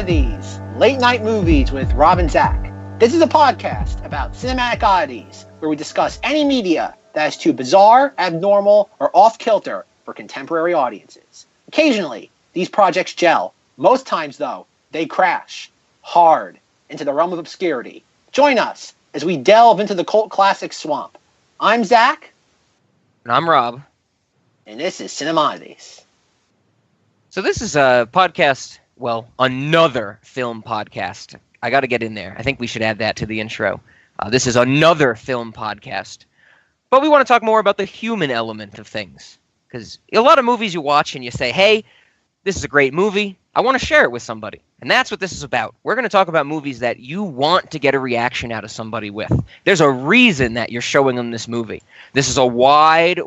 Oddities, late night movies with Rob and Zack. This is a podcast about cinematic oddities where we discuss any media that is too bizarre, abnormal, or off-kilter for contemporary audiences. Occasionally, these projects gel. Most times, though, they crash hard into the realm of obscurity. Join us as we delve into the cult classic swamp. I'm Zack. And I'm Rob. And this is Cinemodities. So this is a podcast, well, another film podcast. I got to get in there. I think we should add that to the intro. This is another film podcast. But we want to talk more about the human element of things. Because a lot of movies you watch and you say, hey, this is a great movie. I want to share it with somebody. And that's what this is about. We're going to talk about movies that you want to get a reaction out of somebody with. There's a reason that you're showing them this movie. This is a wide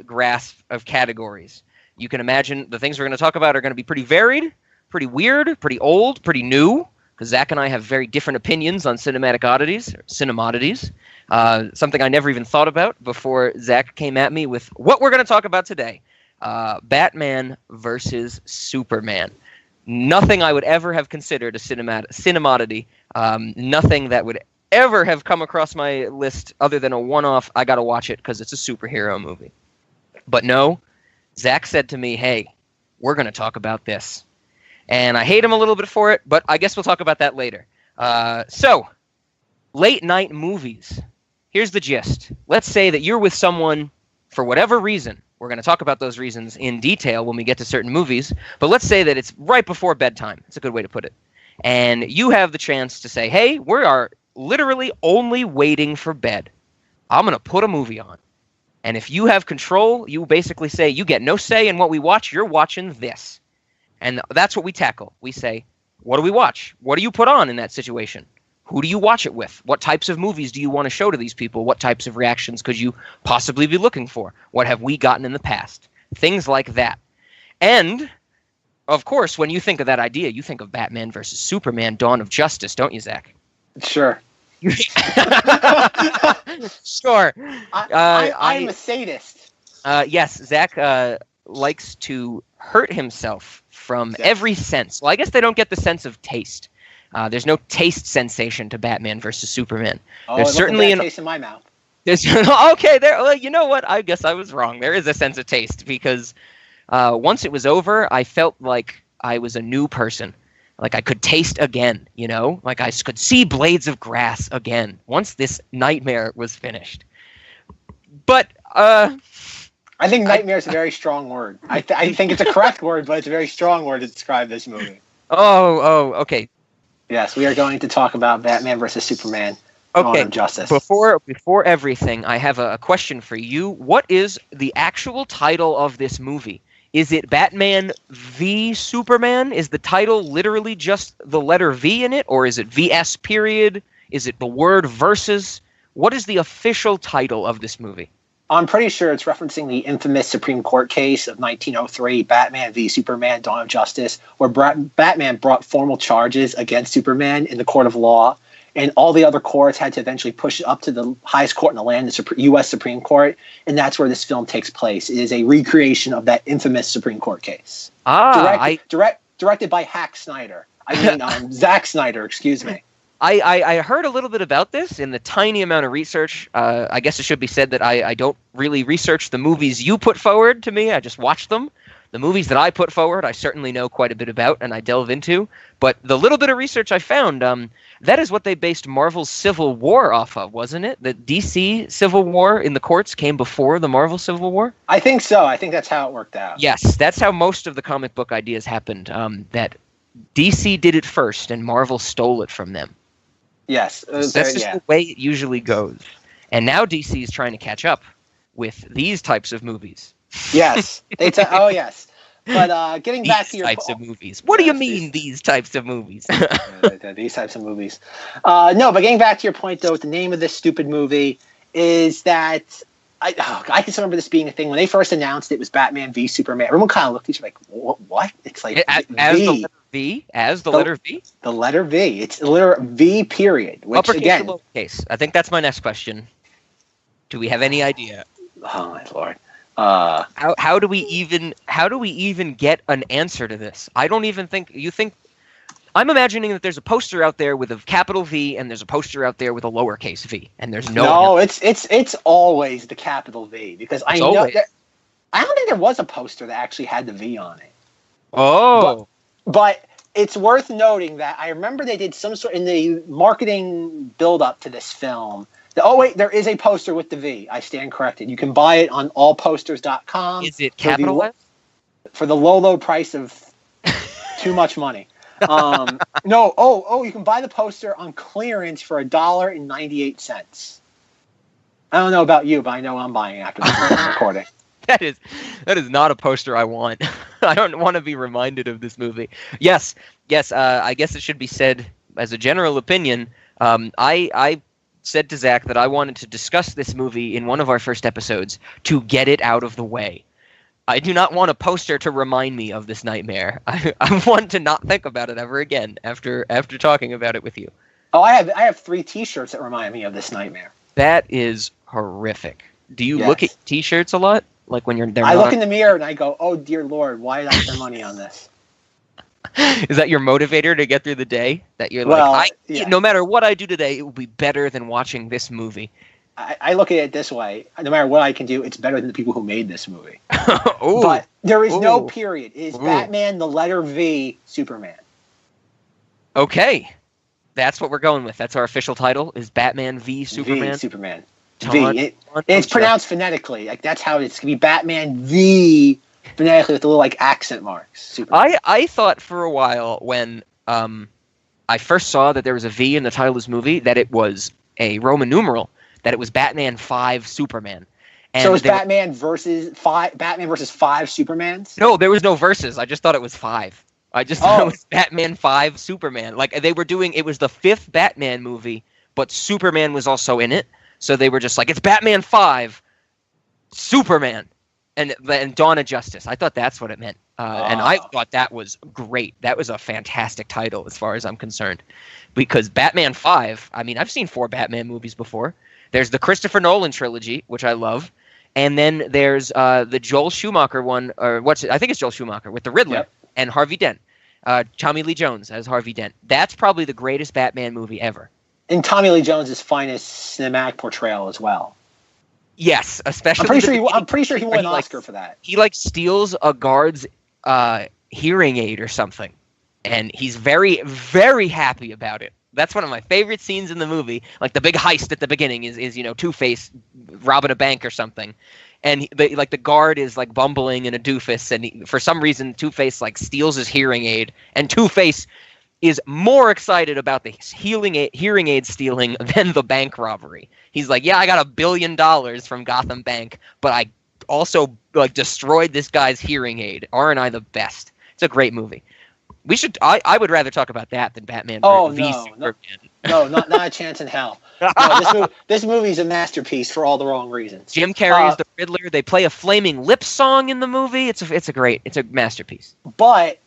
grasp of categories. You can imagine the things we're going to talk about are going to be pretty varied, pretty weird, pretty old, pretty new, because Zack and I have very different opinions on cinematic oddities, or Cinemodities, something I never even thought about before Zack came at me with what we're going to talk about today, Batman versus Superman. Nothing I would ever have considered a Cinemoddity, nothing that would ever have come across my list other than a one-off, I got to watch it because it's a superhero movie. But no, Zack said to me, hey, we're going to talk about this. And I hate him a little bit for it, but I guess we'll talk about that later. So, late night movies. Here's the gist. Let's say that you're with someone for whatever reason. We're going to talk about those reasons in detail when we get to certain movies. But let's say that it's right before bedtime. It's a good way to put it. And you have the chance to say, hey, we are literally only waiting for bed. I'm going to put a movie on. And if you have control, you basically say, you get no say in what we watch, you're watching this. And that's what we tackle. We say, what do we watch? What do you put on in that situation? Who do you watch it with? What types of movies do you want to show to these people? What types of reactions could you possibly be looking for? What have we gotten in the past? Things like that. And, of course, when you think of that idea, you think of Batman versus Superman, Dawn of Justice, don't you, Zack? Sure. Sure. I'm a sadist. Yes, Zack likes to hurt himself from every sense. Well, I guess they don't get the sense of taste. There's no taste sensation to Batman versus Superman. Oh, there's certainly a taste in my mouth. There's okay. There. Well, you know what? I guess I was wrong. There is a sense of taste because once it was over, I felt like I was a new person. Like I could taste again, you know? Like I could see blades of grass again once this nightmare was finished. But, I think nightmare is a very strong word. I think it's a correct word, but it's a very strong word to describe this movie. Oh, okay. Yes, we are going to talk about Batman versus Superman, Dawn of Justice. Before everything, I have a question for you. What is the actual title of this movie? Is it Batman v Superman? Is the title literally just the letter V in it? Or is it VS period? Is it the word versus? What is the official title of this movie? I'm pretty sure it's referencing the infamous Supreme Court case of 1903, Batman v Superman, Dawn of Justice, where Batman brought formal charges against Superman in the court of law, and all the other courts had to eventually push it up to the highest court in the land, the U.S. Supreme Court, and that's where this film takes place. It is a recreation of that infamous Supreme Court case. Directed by Zack Snyder, excuse me. I heard a little bit about this in the tiny amount of research. I guess it should be said that I don't really research the movies you put forward to me. I just watch them. The movies that I put forward, I certainly know quite a bit about and I delve into. But the little bit of research I found, that is what they based Marvel's Civil War off of, wasn't it? The DC Civil War in the courts came before the Marvel Civil War? I think so. I think that's how it worked out. Yes, that's how most of the comic book ideas happened. That DC did it first and Marvel stole it from them. Yes. That's just the way it usually goes. And now DC is trying to catch up with these types of movies. Yes. Yes. But getting back to your types of movies. What do you mean these types of movies? These types of movies. No, but getting back to your point though, the name of this stupid movie is that I can still remember this being a thing when they first announced it was Batman v Superman. Everyone kind of looked at each other like, what? It's like as the letter V. As the letter V. The letter V. It's the letter V period. Which uppercase again, or lowercase. I think that's my next question. Do we have any idea? Oh my lord. How do we even get an answer to this? I don't even think you think I'm imagining that there's a poster out there with a capital V and there's a poster out there with a lowercase v, and there's No, it's always the capital V, because I know that, I don't think there was a poster that actually had the V on it. Oh. But it's worth noting that I remember they did some sort in the marketing build up to this film. Oh wait, there is a poster with the V. I stand corrected. You can buy it on allposters.com. Is it capitalized? For the low price of too much money. No. You can buy the poster on clearance for $1.98. I don't know about you, but I know I'm buying after the recording. That is not a poster I want. I don't want to be reminded of this movie. Yes. I guess it should be said as a general opinion. I said to Zack that I wanted to discuss this movie in one of our first episodes to get it out of the way. I do not want a poster to remind me of this nightmare. I want to not think about it ever again after talking about it with you. Oh, I have 3 T-shirts that remind me of this nightmare. That is horrific. Do you look at T-shirts a lot? Like when you're there? I look in the mirror and I go, "Oh dear Lord, why did I spend money on this?" Is that your motivator to get through the day? That you're no matter what I do today, it will be better than watching this movie. I look at it this way: no matter what I can do, it's better than the people who made this movie. Ooh, but there is no period. It is Batman, the letter V, Superman. Okay, that's what we're going with. That's our official title: is Batman v Superman. V, Superman. V. It's pronounced phonetically. Like that's how it's gonna be. Batman v phonetically with the little like accent marks. Superman. I thought for a while when I first saw that there was a V in the title of this movie that it was a Roman numeral. That it was Batman 5 Superman. And so it was Batman versus 5 Supermans? No, there was no verses. I just thought it was 5. I just thought it was Batman 5 Superman. Like they were doing, it was the 5th Batman movie, but Superman was also in it. So they were just like, it's Batman 5 Superman and Dawn of Justice. I thought that's what it meant. And I thought that was great. That was a fantastic title as far as I'm concerned. Because Batman 5, I mean, I've seen 4 Batman movies before. There's the Christopher Nolan trilogy, which I love, and then there's the Joel Schumacher one, or I think it's Joel Schumacher with the Riddler and Harvey Dent, Tommy Lee Jones as Harvey Dent. That's probably the greatest Batman movie ever. And Tommy Lee Jones' finest cinematic portrayal as well. Yes, especially. I'm pretty sure he won an Oscar for that. He steals a guard's hearing aid or something, and he's very, very happy about it. That's one of my favorite scenes in the movie. Like the big heist at the beginning is Two-Face robbing a bank or something, and the guard is like bumbling in a doofus, and for some reason Two-Face like steals his hearing aid, and Two-Face is more excited about the hearing aid stealing than the bank robbery. He's like, yeah, I got $1 billion from Gotham Bank, but I also destroyed this guy's hearing aid. Aren't I the best? It's a great movie. We should. I would rather talk about that than Batman v Superman. No, not a chance in hell. No, this movie's a masterpiece for all the wrong reasons. Jim Carrey is the Riddler. They play a flaming lip song in the movie. It's a masterpiece. But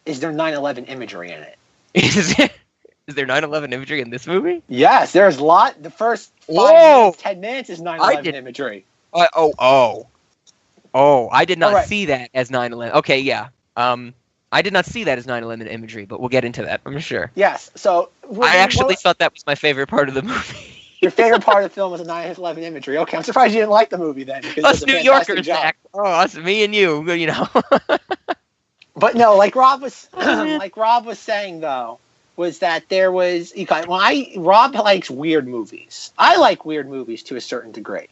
is there 9/11 imagery in it? Is there 9/11 imagery in this movie? Yes, there's a lot. The first 10 minutes is 9/11 imagery. I did not see that as 9/11. Okay, yeah. I did not see that as 9/11 imagery, but we'll get into that, I'm sure. Yes, so... I actually thought that was my favorite part of the movie. Your favorite part of the film was the 9/11 imagery. Okay, I'm surprised you didn't like the movie then. Us New Yorkers, Zack. Oh, us, me and you, But no, like Rob was saying, though, was that there was... Rob likes weird movies. I like weird movies to a certain degree.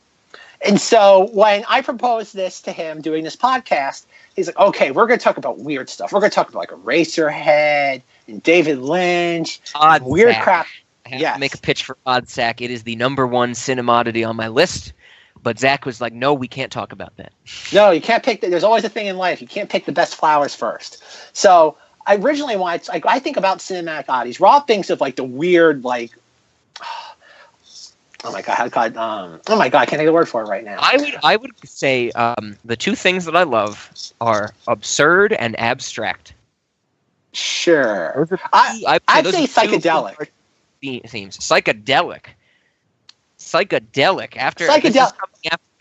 And so when I proposed this to him doing this podcast... He's like, okay, we're going to talk about weird stuff. We're going to talk about like Eraserhead and David Lynch. Weird crap. I have to make a pitch for Zack. It is the #1 Cinemoddity on my list. But Zack was like, no, we can't talk about that. No, you can't pick. There's always a thing in life. You can't pick the best flowers first. So I originally wanted, I think about cinematic oddities. Rob thinks of like the weird, like, oh my god, I can't think of the word for it right now. I would say the two things that I love are absurd and abstract. Sure. I'd say psychedelic. Themes. Psychedelic. After I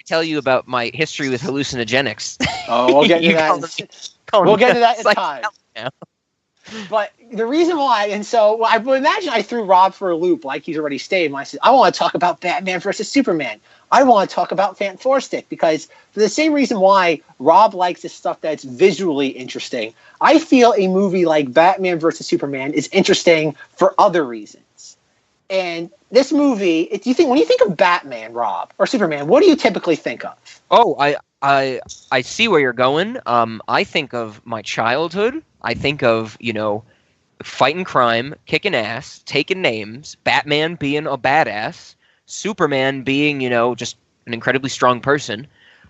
tell you about my history with hallucinogenics. Oh, we'll get into that. We'll get into that in time. But the reason why, and so I would imagine I threw Rob for a loop, like he's already stated. When I said I want to talk about Batman versus Superman, I want to talk about Fantastic, because for the same reason why Rob likes this stuff that's visually interesting, I feel a movie like Batman versus Superman is interesting for other reasons. And this movie, when you think of Batman, Rob, or Superman, what do you typically think of? Oh, I see where you're going. I think of my childhood. I think of, fighting crime, kicking ass, taking names, Batman being a badass, Superman being, just an incredibly strong person.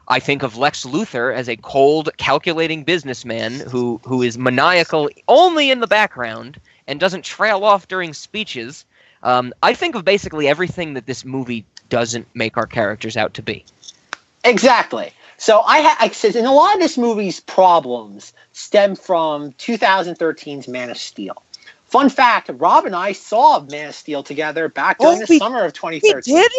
I think of Lex Luthor as a cold, calculating businessman who is maniacal only in the background and doesn't trail off during speeches. I think of basically everything that this movie doesn't make our characters out to be. Exactly. So I said, and a lot of this movie's problems stem from 2013's Man of Steel. Fun fact, Rob and I saw Man of Steel together back during the summer of 2013. We did?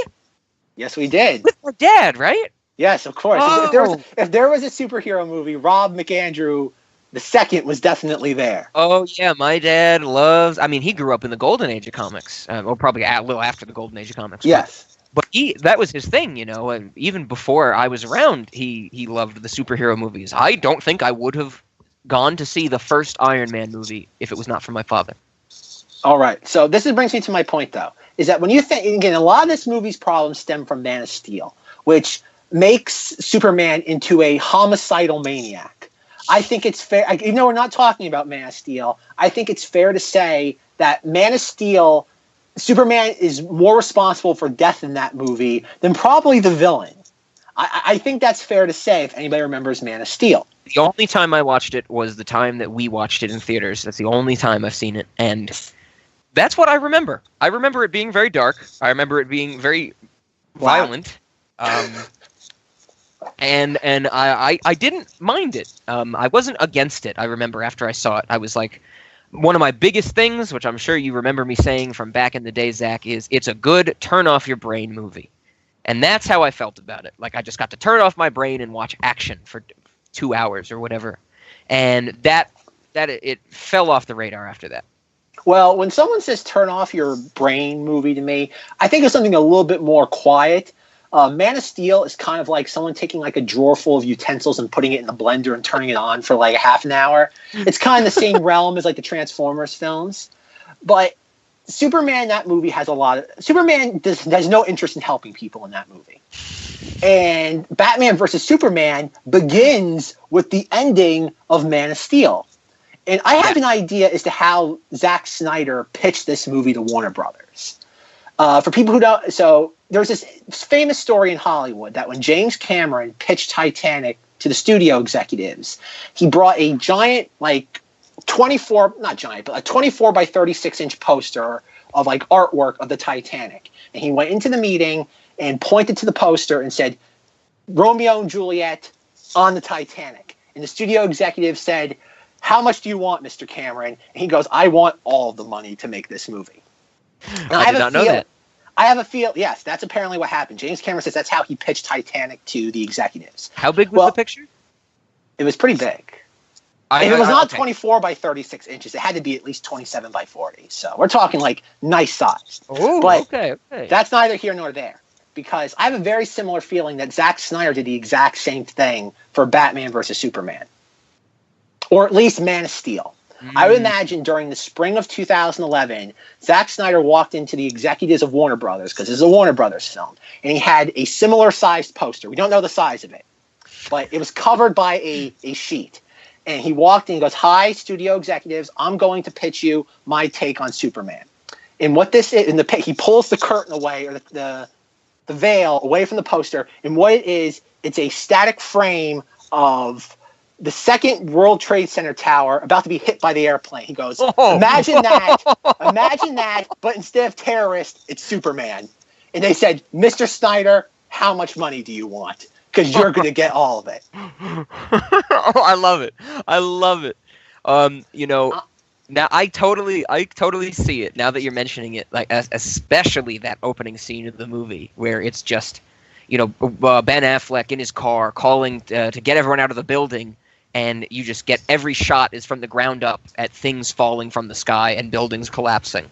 Yes, we did. With my dad, right? Yes, of course. Oh. If there was a superhero movie, Rob McAndrew II was definitely there. Oh, yeah, my dad loves... I mean, he grew up in the golden age of comics. Or probably a little after the golden age of comics. Yes. But that was his thing, and even before I was around, he loved the superhero movies. I don't think I would have gone to see the first Iron Man movie if it was not for my father. All right. So this brings me to my point, though, is that when you think, again, a lot of this movie's problems stem from Man of Steel, which makes Superman into a homicidal maniac. I think it's fair, even though we're not talking about Man of Steel, I think it's fair to say that Man of Steel, Superman is more responsible for death in that movie than probably the villain. I think that's fair to say if anybody remembers Man of Steel. The only time I watched it was the time that we watched it in theaters. That's the only time I've seen it, and that's what I remember. I remember it being very dark. I remember it being very violent. And I didn't mind it. I wasn't against it. I remember after I saw it, I was like, one of my biggest things, which I'm sure you remember me saying from back in the day, Zach, is it's a good turn-off-your-brain movie. And that's how I felt about it. Like, I just got to turn off my brain and watch action for 2 hours or whatever. And that it fell off the radar after that. Well, when someone says turn off your brain movie to me, I think of something a little bit more quiet. Man of Steel is kind of like someone taking like a drawer full of utensils and putting it in the blender and turning it on for like a half an hour. It's kind of the same realm as like the Transformers films. But Superman, that movie has a lot of... Superman has no interest in helping people in that movie. And Batman versus Superman begins with the ending of Man of Steel. And I have an idea as to how Zack Snyder pitched this movie to Warner Brothers. For people who don't... So there's this famous story in Hollywood that when James Cameron pitched Titanic to the studio executives, he brought a giant, like, 24 by 36 inch poster of like artwork of the Titanic. And he went into the meeting and pointed to the poster and said, Romeo and Juliet on the Titanic. And the studio executive said, how much do you want, Mr. Cameron? And he goes, I want all the money to make this movie. And I did not know that. I have a feel, yes, that's apparently what happened. James Cameron says that's how he pitched Titanic to the executives. How big was the picture? It was pretty big. If it was not 24 by 36 inches, it had to be at least 27 by 40. So we're talking like nice size. Oh, but okay. That's neither here nor there, because I have a very similar feeling that Zack Snyder did the exact same thing for Batman versus Superman, or at least Man of Steel. I would imagine during the spring of 2011, Zack Snyder walked into the executives of Warner Brothers, because this is a Warner Brothers film, and he had a similar sized poster. We don't know the size of it, but it was covered by a sheet. And he walked in and goes, hi, studio executives, I'm going to pitch you my take on Superman. And what this is, he pulls the curtain away, or the veil away from the poster. And what it is, it's a static frame of the second World Trade Center tower about to be hit by the airplane. He goes, imagine that, but instead of terrorist, it's Superman. And they said, Mr. Snyder, how much money do you want? Because you're going to get all of it. Oh, I love it. Now I totally see it now that you're mentioning it. Like, especially that opening scene of the movie where it's just, Ben Affleck in his car calling to get everyone out of the building, and you just get every shot is from the ground up at things falling from the sky and buildings collapsing.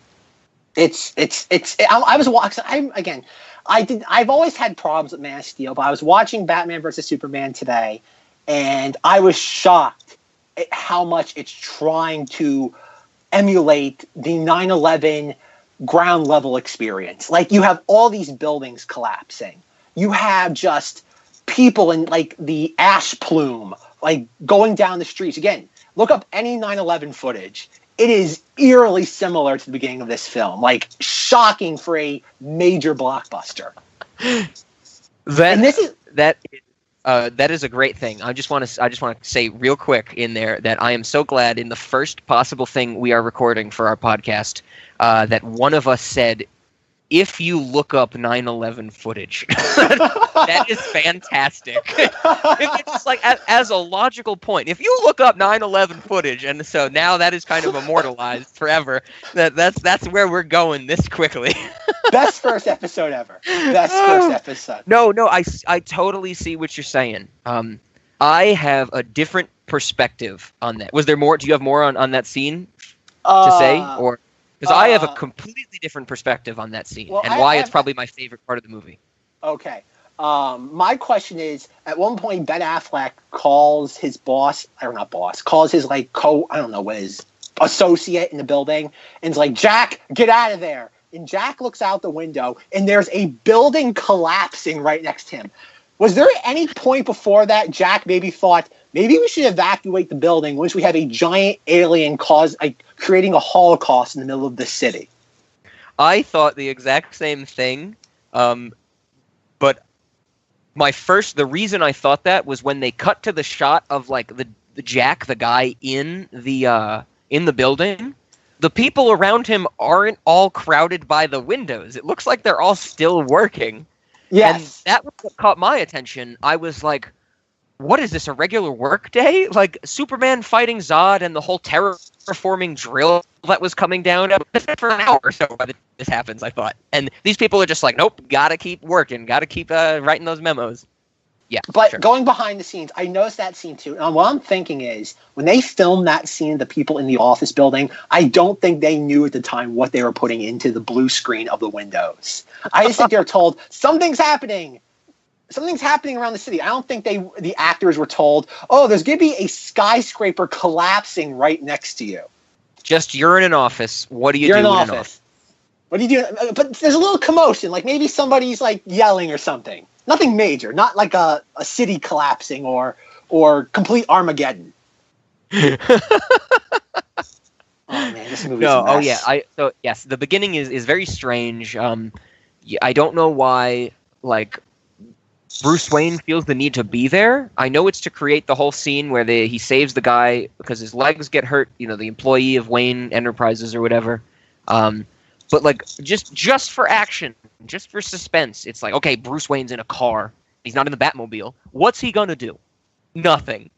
I was watching. I've always had problems with Man of Steel, but I was watching Batman versus Superman today, and I was shocked at how much it's trying to emulate the 9/11 ground level experience. Like, you have all these buildings collapsing. You have just people in like the ash plume, like going down the streets. Again, look up any 9/11 footage. It is eerily similar to the beginning of this film. Like, shocking for a major blockbuster. That is a great thing. I just want to say real quick in there that I am so glad in the first possible thing we are recording for our podcast that one of us said, if you look up 9/11 footage. That is fantastic. It's just like as a logical point. If you look up 9/11 footage, and so now that is kind of immortalized forever. That's where we're going this quickly. Best first episode ever. Best first episode. No, I totally see what you're saying. I have a different perspective on that. Was there more? Do you have more on that scene to say, or? Because I have a completely different perspective on that scene, and why it's probably my favorite part of the movie. Okay. My question is, at one point, Ben Affleck calls his boss, or not boss, calls his, like, I don't know what his associate in the building, and is like, Jack, get out of there. And Jack looks out the window, and there's a building collapsing right next to him. Was there any point before that Jack maybe thought, maybe we should evacuate the building once we have a giant alien creating a holocaust in the middle of the city? I thought the exact same thing, but the reason I thought that was when they cut to the shot of like the Jack, the guy in the building. The people around him aren't all crowded by the windows. It looks like they're all still working. Yes. And that was what caught my attention. I was like, what is this, a regular work day? Like, Superman fighting Zod and the whole terraforming drill that was coming down for an hour or so by the time this happens, I thought. And these people are just like, nope, gotta keep working, gotta keep writing those memos. Yeah, but sure. Going behind the scenes, I noticed that scene too. And what I'm thinking is, when they filmed that scene of the people in the office building, I don't think they knew at the time what they were putting into the blue screen of the windows. I just think they were told, something's happening around the city. I don't think the actors were told, oh, there's going to be a skyscraper collapsing right next to you. Just, you're in an office. What do you do in an office? What do you do? But there's a little commotion. Like, maybe somebody's like yelling or something. Nothing major. Not like a city collapsing or complete Armageddon. Oh man, this movie's a mess. Oh yeah. Yes, the beginning is very strange. I don't know why, like, Bruce Wayne feels the need to be there. I know it's to create the whole scene where he saves the guy because his legs get hurt, the employee of Wayne Enterprises or whatever. But like just for action, just for suspense, it's like, okay, Bruce Wayne's in a car. He's not in the Batmobile. What's he gonna do? Nothing.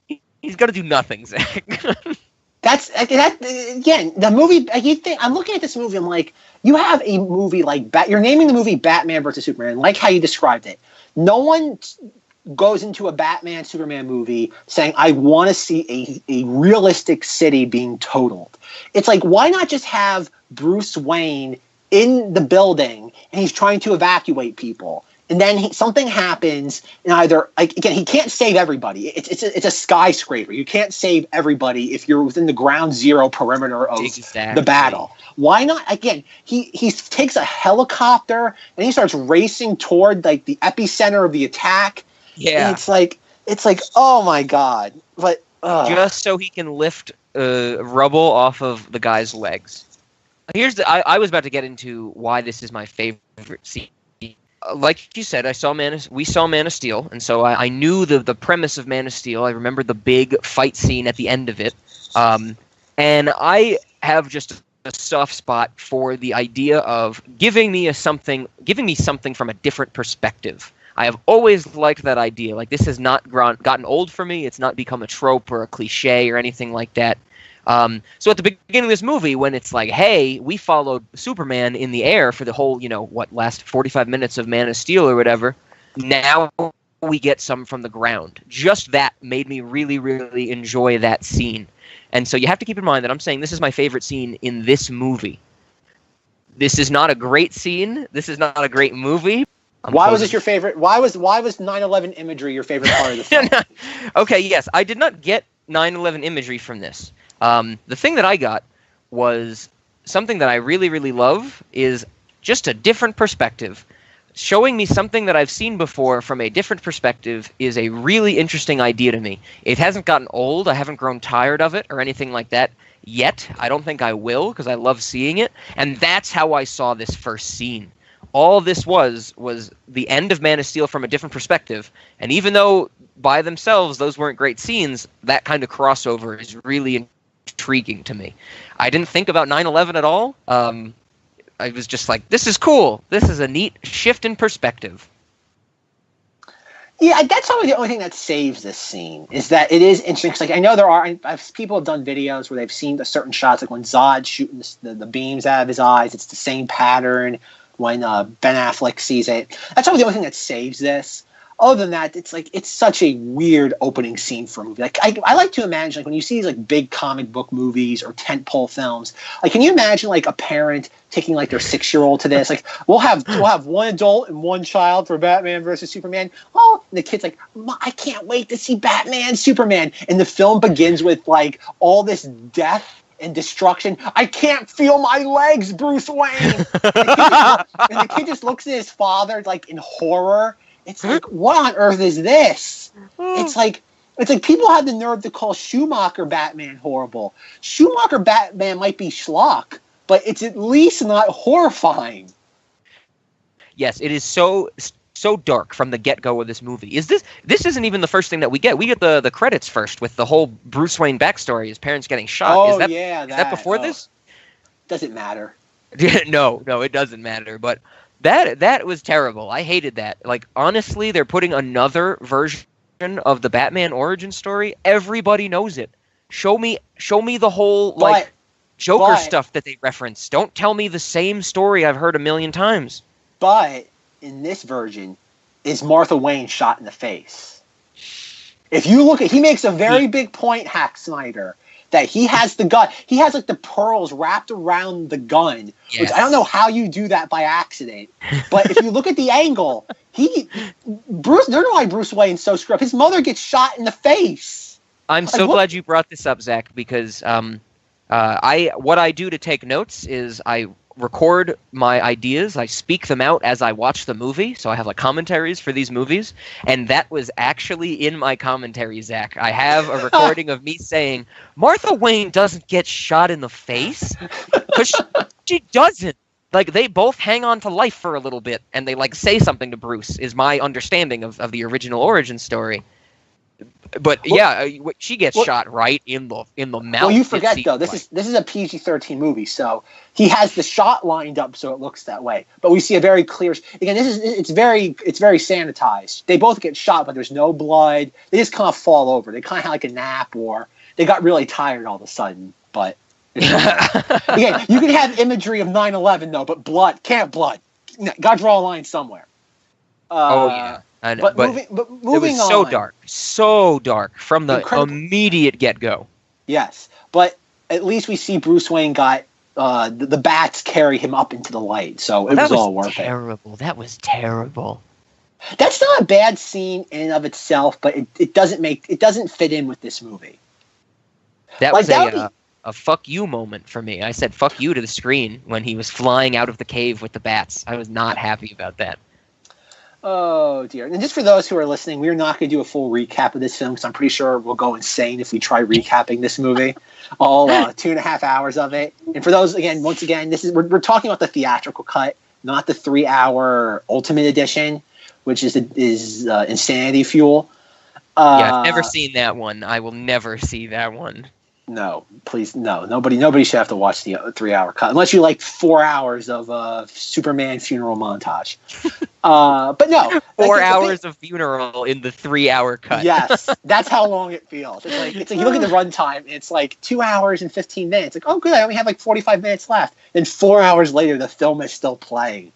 He's gonna do nothing, Zack. That's again, the movie. I'm looking at this movie. I'm like, you have a movie like you're naming the movie Batman versus Superman, like how you described it. No one goes into a Batman Superman movie saying, I want to see a realistic city being totaled. It's like, why not just have Bruce Wayne in the building and he's trying to evacuate people, and then something happens, and either, like, again, he can't save everybody. It's a skyscraper. You can't save everybody if you're within the ground zero perimeter of the battle. Why not? Again, he takes a helicopter and he starts racing toward like the epicenter of the attack. Yeah, and it's like oh my god! But just so he can lift rubble off of the guy's legs. I was about to get into why this is my favorite scene. Like you said, we saw Man of Steel, and so I knew the premise of Man of Steel. I remember the big fight scene at the end of it, and I have just a soft spot for the idea of giving me something from a different perspective. I have always liked that idea. Like, this has not gotten old for me. It's not become a trope or a cliche or anything like that. So at the beginning of this movie, when it's like, hey, we followed Superman in the air for the whole, last 45 minutes of Man of Steel or whatever. Now we get some from the ground. Just that made me really, really enjoy that scene. And so you have to keep in mind that I'm saying this is my favorite scene in this movie. This is not a great scene. This is not a great movie. Why was this your favorite? Why was 9/11 imagery your favorite part of the film? Okay, yes. I did not get 9/11 imagery from this. The thing that I got was something that I really, really love is just a different perspective. Showing me something that I've seen before from a different perspective is a really interesting idea to me. It hasn't gotten old. I haven't grown tired of it or anything like that yet. I don't think I will because I love seeing it. And that's how I saw this first scene. All this was the end of Man of Steel from a different perspective. And even though by themselves those weren't great scenes, that kind of crossover is really intriguing to me. I didn't think about 9/11 at all. I was just like, this is cool. This is a neat shift in perspective. Yeah, that's probably the only thing that saves this scene is that it is interesting. Cause, like, I know people have done videos where they've seen the certain shots, like when Zod's shooting the beams out of his eyes, it's the same pattern when Ben Affleck sees it. That's probably the only thing that saves this. Other than that, it's such a weird opening scene for a movie. Like I like to imagine, like, when you see these like big comic book movies or tentpole films, like, can you imagine like a parent taking like their 6-year-old to this? Like, we'll have one adult and one child for Batman versus Superman. Oh, and the kid's like, I can't wait to see Batman, Superman. And the film begins with like all this death and destruction. I can't feel my legs, Bruce Wayne. And the kid just looks at his father like in horror. It's like, what on earth is this? It's like people have the nerve to call Schumacher Batman horrible. Schumacher Batman might be schlock, but it's at least not horrifying. Yes, it is so dark from the get-go of this movie. This isn't even the first thing that we get. We get the credits first with the whole Bruce Wayne backstory, his parents getting shot. Oh, is that before this? Doesn't matter. No, it doesn't matter, but That was terrible. I hated that. Like, honestly, they're putting another version of the Batman origin story. Everybody knows it. Show me the whole Joker stuff that they reference. Don't tell me the same story I've heard a million times. But in this version, is Martha Wayne shot in the face? If you look at, he makes a very big point, Hack Snyder, that he has the gun. He has like the pearls wrapped around the gun, yes. Which I don't know how you do that by accident. But if you look at the angle, there's no why Bruce Wayne's so screwed up. His mother gets shot in the face. I'm so glad you brought this up, Zach, because what I do to take notes is I record my ideas. I speak them out as I watch the movie. So I have like commentaries for these movies. And that was actually in my commentary, Zach. I have a recording of me saying, Martha Wayne doesn't get shot in the face. Because she doesn't. Like, they both hang on to life for a little bit. And they like say something to Bruce, is my understanding of the original origin story. But she gets shot right in the mouth. Well, you forget though. This is a PG-13 movie, so he has the shot lined up so it looks that way. But we see a very clear. Again, it's very sanitized. They both get shot, but there's no blood. They just kind of fall over. They kind of have like a nap, or they got really tired all of a sudden. But again, you can have imagery of 9/11 though, but blood. Got to draw a line somewhere. Oh yeah. But moving it was on. So dark from the immediate get-go. Yes, but at least we see Bruce Wayne got the bats carry him up into the light, so it was all worth it. That was terrible. That's not a bad scene in and of itself, but it doesn't fit in with this movie. That was a fuck you moment for me. I said fuck you to the screen when he was flying out of the cave with the bats. I was not happy about that. Oh, dear. And just for those who are listening, we're not going to do a full recap of this film because I'm pretty sure we'll go insane if we try recapping this movie. All 2.5 hours of it. And for those, once again, we're talking about the theatrical cut, not the 3-hour Ultimate Edition, which is Insanity Fuel. I've never seen that one. I will never see that one. No, please, no. Nobody should have to watch the 3-hour cut unless you like 4 hours of Superman funeral montage. But no, 4 hours of funeral in the 3-hour cut. Yes, that's how long it feels. It's like you look at the runtime, it's like 2 hours and 15 minutes. Like, oh, good, I only have like 45 minutes left. Then 4 hours later, the film is still playing.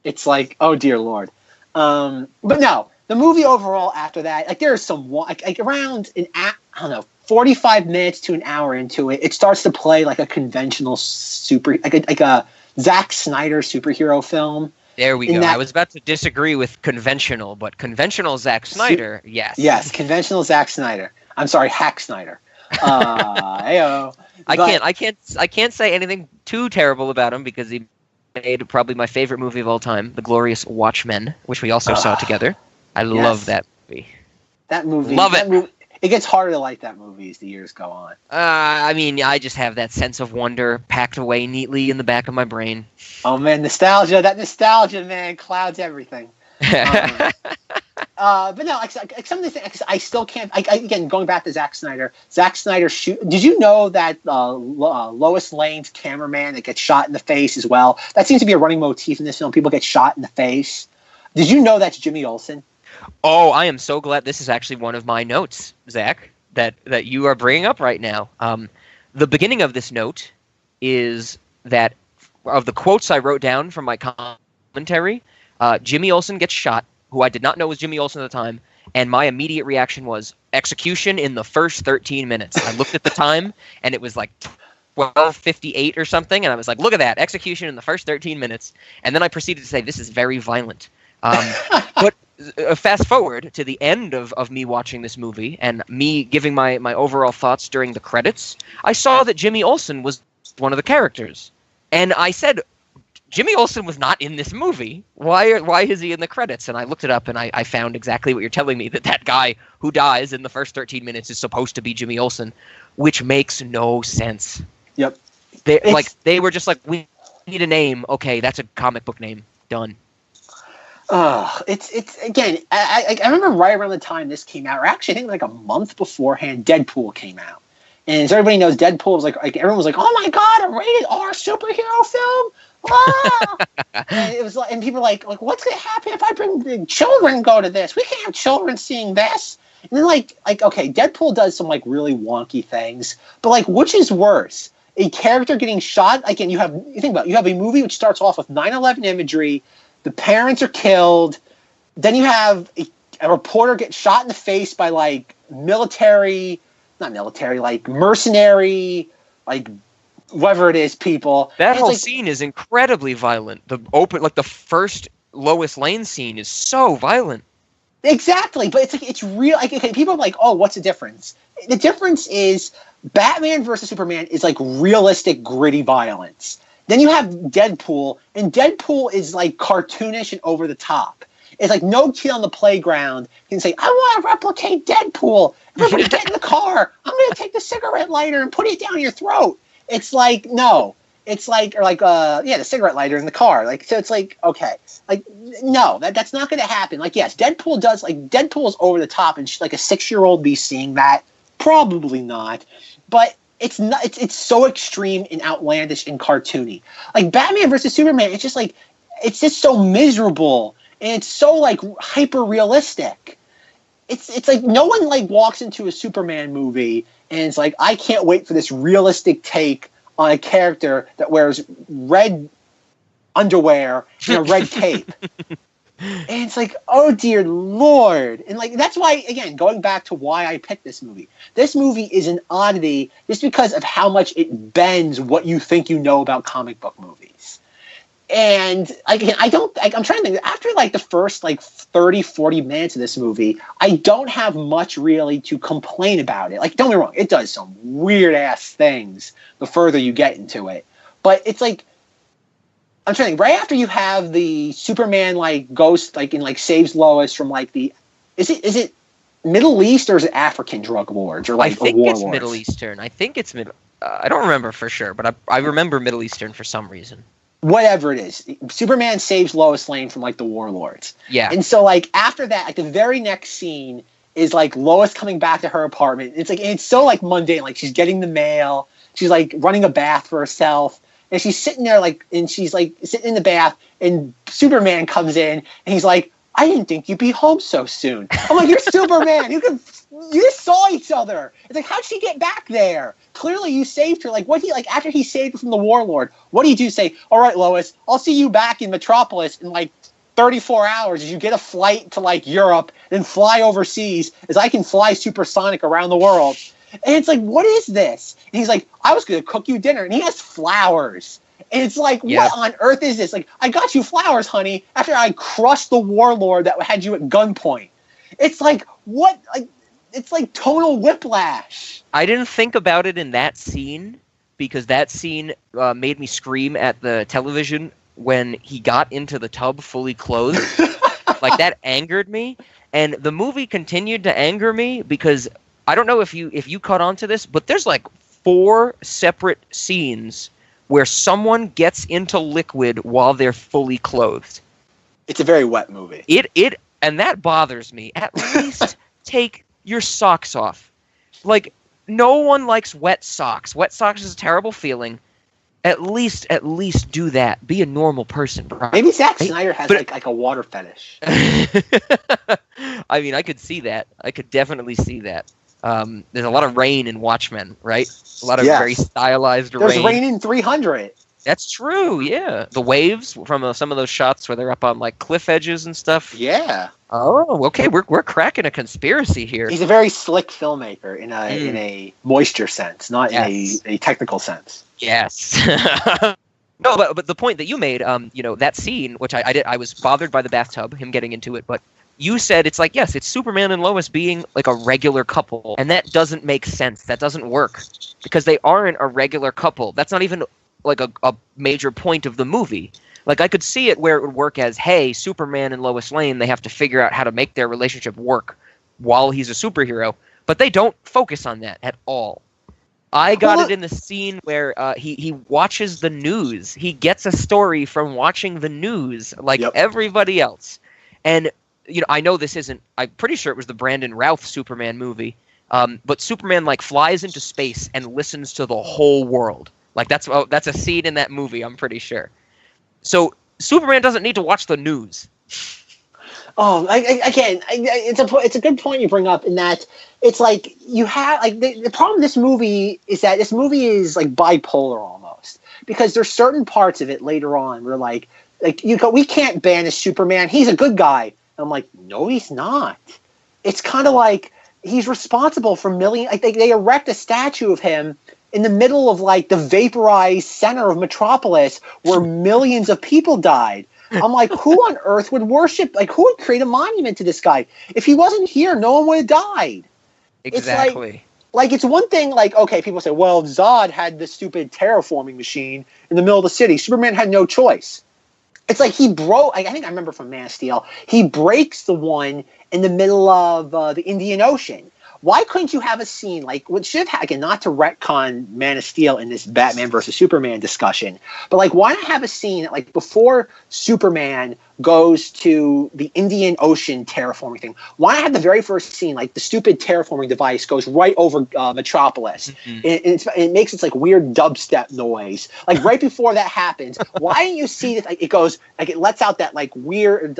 It's like, oh dear Lord. But no, the movie overall after that, like there's some like around I don't know, 45 minutes to an hour into it, it starts to play like a conventional like a Zack Snyder superhero film. There we go. I was about to disagree with conventional, but conventional Zack Snyder, yes. Yes, conventional Zack Snyder. I'm sorry, Hack Snyder. Heyo. I can't say anything too terrible about him because he made probably my favorite movie of all time, The Glorious Watchmen, which we also saw together. I love that movie. That movie. Love it. It gets harder to like that movie as the years go on. I mean, I just have that sense of wonder packed away neatly in the back of my brain. Oh man, nostalgia! That nostalgia, man, clouds everything. But no, like some of the things I still can't. Again, going back to Zack Snyder. Zack Snyder Did you know that Lois Lane's cameraman that gets shot in the face as well? That seems to be a running motif in this film. People get shot in the face. Did you know that's Jimmy Olsen? Oh, I am so glad. This is actually one of my notes, Zach, that you are bringing up right now. The beginning of this note is that of the quotes I wrote down from my commentary, Jimmy Olsen gets shot, who I did not know was Jimmy Olsen at the time, and my immediate reaction was execution in the first 13 minutes. I looked at the time, and it was like 12:58 or something, and I was like, look at that, execution in the first 13 minutes. And then I proceeded to say, this is very violent. But fast forward to the end of me watching this movie and me giving my overall thoughts during the credits, I saw that Jimmy Olsen was one of the characters. And I said, Jimmy Olsen was not in this movie. Why is he in the credits? And I looked it up and I found exactly what you're telling me, that guy who dies in the first 13 minutes is supposed to be Jimmy Olsen, which makes no sense. Yep. They were just like, we need a name. Okay, that's a comic book name. Done. It's again. I remember right around the time this came out, or actually I think like a month beforehand, Deadpool came out, and as everybody knows, Deadpool was like everyone was like, "Oh my god, a rated R superhero film!" And it was like, and people were like, what's gonna happen if I bring children go to this? We can't have children seeing this. And then like okay, Deadpool does some like really wonky things, but like which is worse? A character getting shot? Again, you think about it, you have a movie which starts off with 9/11 imagery. The parents are killed. Then you have a reporter get shot in the face by like mercenary, like whatever it is, people. That whole scene is incredibly violent. The first Lois Lane scene is so violent. Exactly, but it's real. Like, okay, people are like, oh, what's the difference? The difference is Batman versus Superman is like realistic, gritty violence. Then you have Deadpool, and Deadpool is like cartoonish and over the top. It's like no kid on the playground can say, I want to replicate Deadpool. Everybody get in the car. I'm going to take the cigarette lighter and put it down your throat. It's like, no. It's like, or like, the cigarette lighter in the car. Like, so it's like, okay. Like, no, that's not going to happen. Like, yes, Deadpool is over the top, and like a 6-year-old be seeing that. Probably not. But it's not. It's so extreme and outlandish and cartoony. Like Batman versus Superman, it's just so miserable and it's so like hyper realistic. It's like no one like walks into a Superman movie and it's like, I can't wait for this realistic take on a character that wears red underwear and a red cape. And it's like, oh dear Lord. And like that's why, again, going back to why I picked this movie. This movie is an oddity just because of how much it bends what you think you know about comic book movies. And again, I'm trying to think, after like the first like 30, 40 minutes of this movie, I don't have much really to complain about it. Like, don't get me wrong, it does some weird ass things the further you get into it. But it's like, I'm trying to think, right after you have the Superman like ghost like in like saves Lois from like is it Middle East or is it African drug lords or like I think warlords? It's Middle Eastern. I think it's I don't remember for sure, but I remember Middle Eastern for some reason. Whatever it is, Superman saves Lois Lane from like the warlords. Yeah. And so like after that, like the very next scene is like Lois coming back to her apartment. It's so like mundane. Like she's getting the mail. She's like running a bath for herself. And she's sitting there and she's like sitting in the bath and Superman comes in and he's like, I didn't think you'd be home so soon. I'm like, you're Superman. You just saw each other. It's like, how'd she get back there? Clearly you saved her. Like after he saved her from the warlord, what do you do? Say, all right, Lois, I'll see you back in Metropolis in like 34 hours as you get a flight to like Europe, then fly overseas as I can fly supersonic around the world. And it's like, what is this? And he's like, I was going to cook you dinner. And he has flowers. And it's like, what on earth is this? Like, I got you flowers, honey, after I crushed the warlord that had you at gunpoint. It's like, what? Like, it's like tonal whiplash. I didn't think about it in that scene because that scene made me scream at the television when he got into the tub fully clothed. Like, that angered me. And the movie continued to anger me because I don't know if you caught on to this, but there's like 4 separate scenes where someone gets into liquid while they're fully clothed. It's a very wet movie. And that bothers me. At least take your socks off. Like, no one likes wet socks. Wet socks is a terrible feeling. At least do that. Be a normal person, bro. Maybe Zack Snyder has like a water fetish. I mean, I could see that. I could definitely see that. There's a lot of rain in Watchmen, right? A lot of very stylized rain. There's rain in 300. That's true, yeah. The waves from some of those shots where they're up on like cliff edges and stuff. Yeah. Oh, okay. We're cracking a conspiracy here. He's a very slick filmmaker in a moisture sense, not in a technical sense. Yes. No, but the point that you made, that scene, which I did, I was bothered by the bathtub, him getting into it, but you said it's like, yes, it's Superman and Lois being like a regular couple, and that doesn't make sense. That doesn't work because they aren't a regular couple. That's not even like a major point of the movie. Like, I could see it where it would work as, hey, Superman and Lois Lane, they have to figure out how to make their relationship work while he's a superhero, but they don't focus on that at all. I got it in the scene where he watches the news. He gets a story from watching the news like everybody else. And, I know this isn't, I'm pretty sure it was the Brandon Routh Superman movie, but Superman like flies into space and listens to the whole world. Like, that's a scene in that movie, I'm pretty sure. So Superman doesn't need to watch the news. Oh, it's a good point you bring up in that it's like you have like the problem with this movie is that this movie is like bipolar almost, because there's certain parts of it later on where like we can't banish Superman. He's a good guy. And I'm like, no, he's not. It's kind of like he's responsible for millions. Like they erect a statue of him in the middle of like the vaporized center of Metropolis where millions of people died. I'm like, who on earth would worship? Like, who would create a monument to this guy? If he wasn't here, no one would have died. Exactly. Like it's one thing. Like, okay, people say, well, Zod had this stupid terraforming machine in the middle of the city. Superman had no choice. It's like he broke. I think I remember from Man of Steel, he breaks the one in the middle of the Indian Ocean. Why couldn't you have a scene like what should have again, not to retcon Man of Steel in this Batman versus Superman discussion, but like why not have a scene that like before Superman goes to the Indian Ocean terraforming thing? Why not have the very first scene like the stupid terraforming device goes right over Metropolis and it makes its like weird dubstep noise like right before that happens? Why don't you see that like, it goes like it lets out that like weird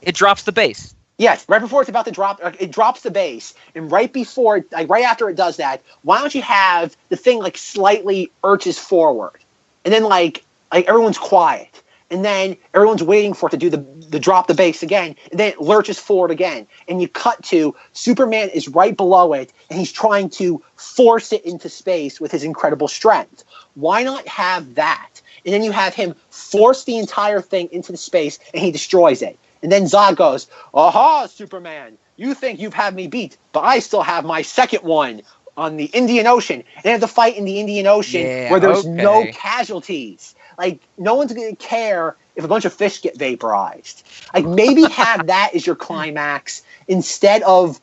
it drops the bass. Yes, right before it's about to drop, it drops the bass, and right before, like right after it does that, why don't you have the thing like slightly urges forward, and then like everyone's quiet, and then everyone's waiting for it to do the drop the bass again, and then it lurches forward again, and you cut to Superman is right below it, and he's trying to force it into space with his incredible strength. Why not have that? And then you have him force the entire thing into the space, and he destroys it. And then Zod goes, aha, Superman, you think you've had me beat, but I still have my second one on the Indian Ocean. And they have to fight in the Indian Ocean where there's no casualties. Like, no one's going to care if a bunch of fish get vaporized. Like, maybe have that as your climax instead of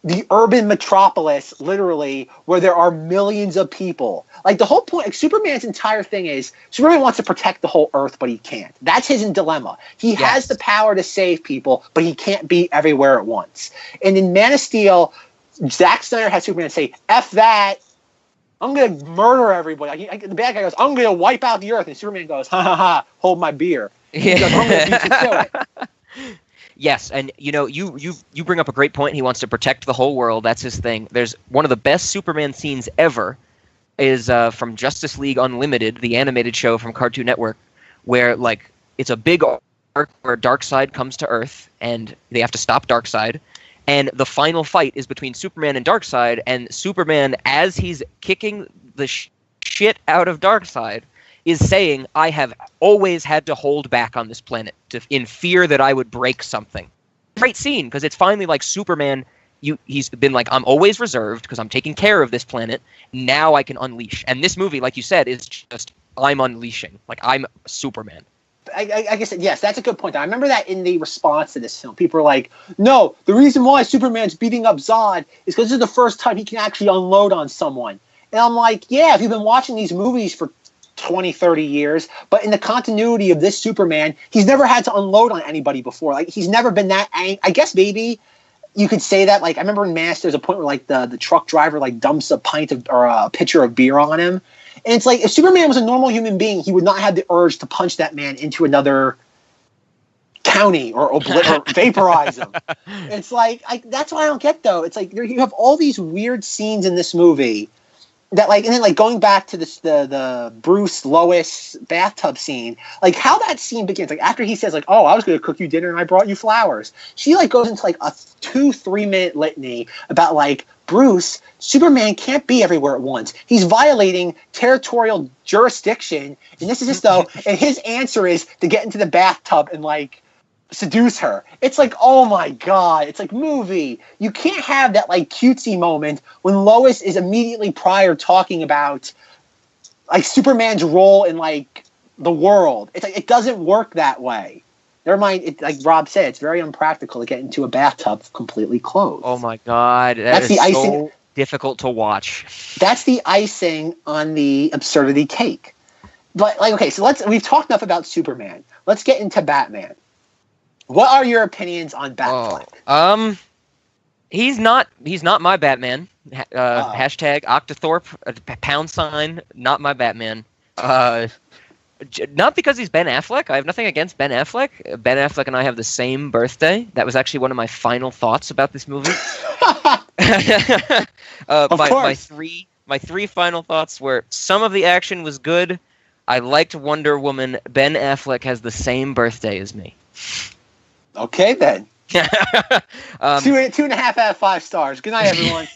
the urban metropolis, literally, where there are millions of people. Like, the whole point, like, Superman's entire thing is, Superman wants to protect the whole Earth, but he can't. That's his dilemma. He has the power to save people, but he can't be everywhere at once. And in Man of Steel, Zack Snyder has Superman say, F that, I'm going to murder everybody. The bad guy goes, I'm going to wipe out the Earth. And Superman goes, ha ha ha, hold my beer. He goes, I'm going to beat you to it. Yes, and you bring up a great point. He wants to protect the whole world. That's his thing. There's one of the best Superman scenes ever is from Justice League Unlimited, the animated show from Cartoon Network, where like it's a big where Darkseid comes to Earth, and they have to stop Darkseid. And the final fight is between Superman and Darkseid, and Superman, as he's kicking the shit out of Darkseid, is saying, "I have always had to hold back on this planet in fear that I would break something." Great scene, because it's finally like Superman, he's been like, "I'm always reserved because I'm taking care of this planet. Now I can unleash." And this movie, like you said, is just, I'm unleashing. Like, I'm Superman. I guess, yes, that's a good point. I remember that in the response to this film, people were like, no, the reason why Superman's beating up Zod is because this is the first time he can actually unload on someone. And I'm like, yeah, if you've been watching these movies for 20, 30 years, but in the continuity of this Superman, he's never had to unload on anybody before. Like, he's never been that angry. I guess maybe you could say that. Like, I remember in Mask, there's a point where, like, the truck driver, like, dumps a pint of, or a pitcher of beer on him. And it's like, if Superman was a normal human being, he would not have the urge to punch that man into another county or vaporize him. It's like, that's what I don't get, though. It's like, you have all these weird scenes in this movie that, like, and then, like, going back to this, the Bruce Lois bathtub scene, like, how that scene begins, like, after he says, like, oh, I was going to cook you dinner and I brought you flowers. She, like, goes into, like, a 2-3 minute litany about, like, Bruce, Superman can't be everywhere at once. He's violating territorial jurisdiction. And this is just, though, and his answer is to get into the bathtub and, like, seduce her. It's like, oh my God. It's like, movie. You can't have that, like, cutesy moment when Lois is immediately prior talking about, like, Superman's role in, like, the world. It's like, it doesn't work that way. Never mind, like Rob said, it's very unpractical to get into a bathtub completely clothed. Oh my God, that's the icing. So difficult to watch. That's the icing on the absurdity cake. But, like, okay, so we've talked enough about Superman. Let's get into Batman. What are your opinions on Batfleck? He's not my Batman. Hashtag Octothorpe, # not my Batman. Not because he's Ben Affleck. I have nothing against Ben Affleck. Ben Affleck and I have the same birthday. That was actually one of my final thoughts about this movie. My three final thoughts were, some of the action was good. I liked Wonder Woman. Ben Affleck has the same birthday as me. Okay, then. 2.5 out of 5 stars. Good night, everyone.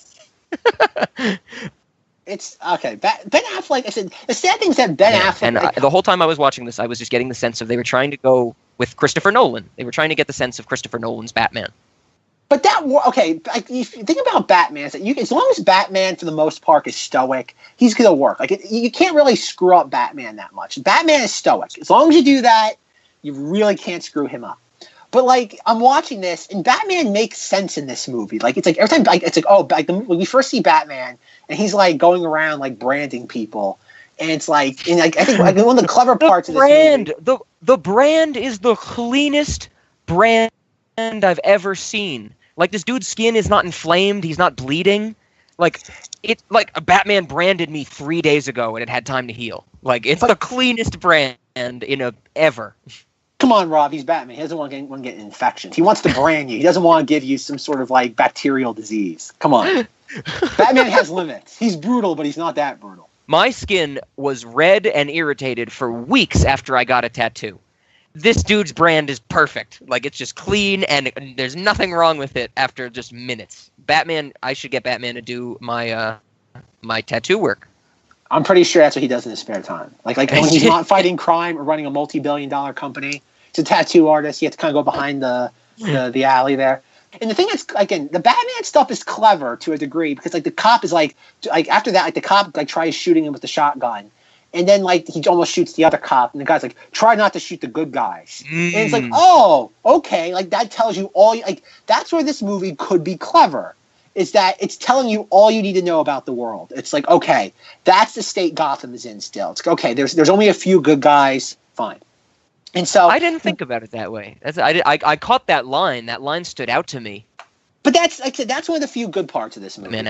It's okay. Ben Affleck. I said the sad thing is that Ben Affleck. And the whole time I was watching this, I was just getting the sense of they were trying to go with Christopher Nolan. They were trying to get the sense of Christopher Nolan's Batman. But okay. Like, if you think about Batman, is that as long as Batman for the most part is stoic, he's gonna work. Like, you can't really screw up Batman that much. Batman is stoic. As long as you do that, you really can't screw him up. But, like, I'm watching this, and Batman makes sense in this movie. Like, it's like every time, like, it's like, oh, like when we first see Batman, and he's, like, going around, like, branding people, and it's like, and like, I think like, one of the clever parts of this movie, the brand is the cleanest brand I've ever seen. Like, this dude's skin is not inflamed, he's not bleeding. Like, it's like a Batman branded me 3 days ago, and it had time to heal. Like, it's the cleanest brand ever. Come on, Rob. He's Batman. He doesn't want to get infections. He wants to brand you. He doesn't want to give you some sort of, like, bacterial disease. Come on. Batman has limits. He's brutal, but he's not that brutal. My skin was red and irritated for weeks after I got a tattoo. This dude's brand is perfect. Like, it's just clean, and there's nothing wrong with it after just minutes. Batman, I should get Batman to do my my tattoo work. I'm pretty sure that's what he does in his spare time. Like when he's not fighting crime or running a multi-billion-dollar company. He's a tattoo artist. You have to kind of go behind the alley there. And the thing is, again, the Batman stuff is clever to a degree because, like, the cop is like after that, like, the cop, like, tries shooting him with the shotgun, and then, like, he almost shoots the other cop, and the guy's like, try not to shoot the good guys. And it's like, oh, okay, like, that tells you all. Like, that's where this movie could be clever. Is that it's telling you all you need to know about the world. It's like, okay, that's the state Gotham is in still. It's like, okay, there's only a few good guys, fine. And so I didn't think about it that way. I caught that line. That line stood out to me. But that's, like I said, that's one of the few good parts of this movie.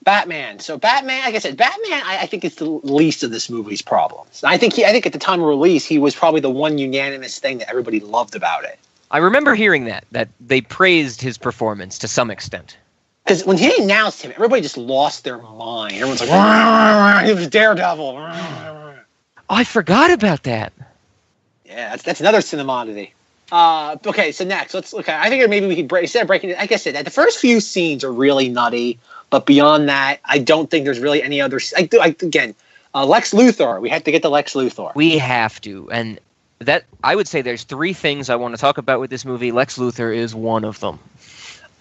Batman. So Batman, like I said, Batman, I think it's the least of this movie's problems. I think at the time of release, he was probably the one unanimous thing that everybody loved about it. I remember hearing that they praised his performance to some extent. Because when he announced him, everybody just lost their mind. Everyone's like, he was Daredevil. Oh, I forgot about that. Yeah, that's another Cinemoddity. Okay, so next, I think maybe we could instead of breaking it, like I said, the first few scenes are really nutty, but beyond that, I don't think there's really any other. Again, Lex Luthor. We have to get to Lex Luthor. We have to, and that I would say there's three things I want to talk about with this movie. Lex Luthor is one of them.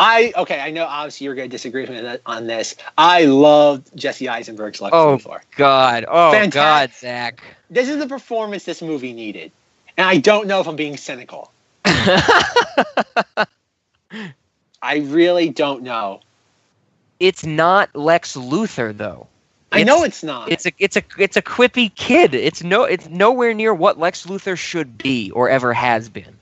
I know obviously you're going to disagree with me on this. I loved Jesse Eisenberg's Lex Luthor. God. God, Zach. This is the performance this movie needed. And I don't know if I'm being cynical. I really don't know. It's not Lex Luthor though. I know it's not. It's a quippy kid. It's nowhere near what Lex Luthor should be or ever has been.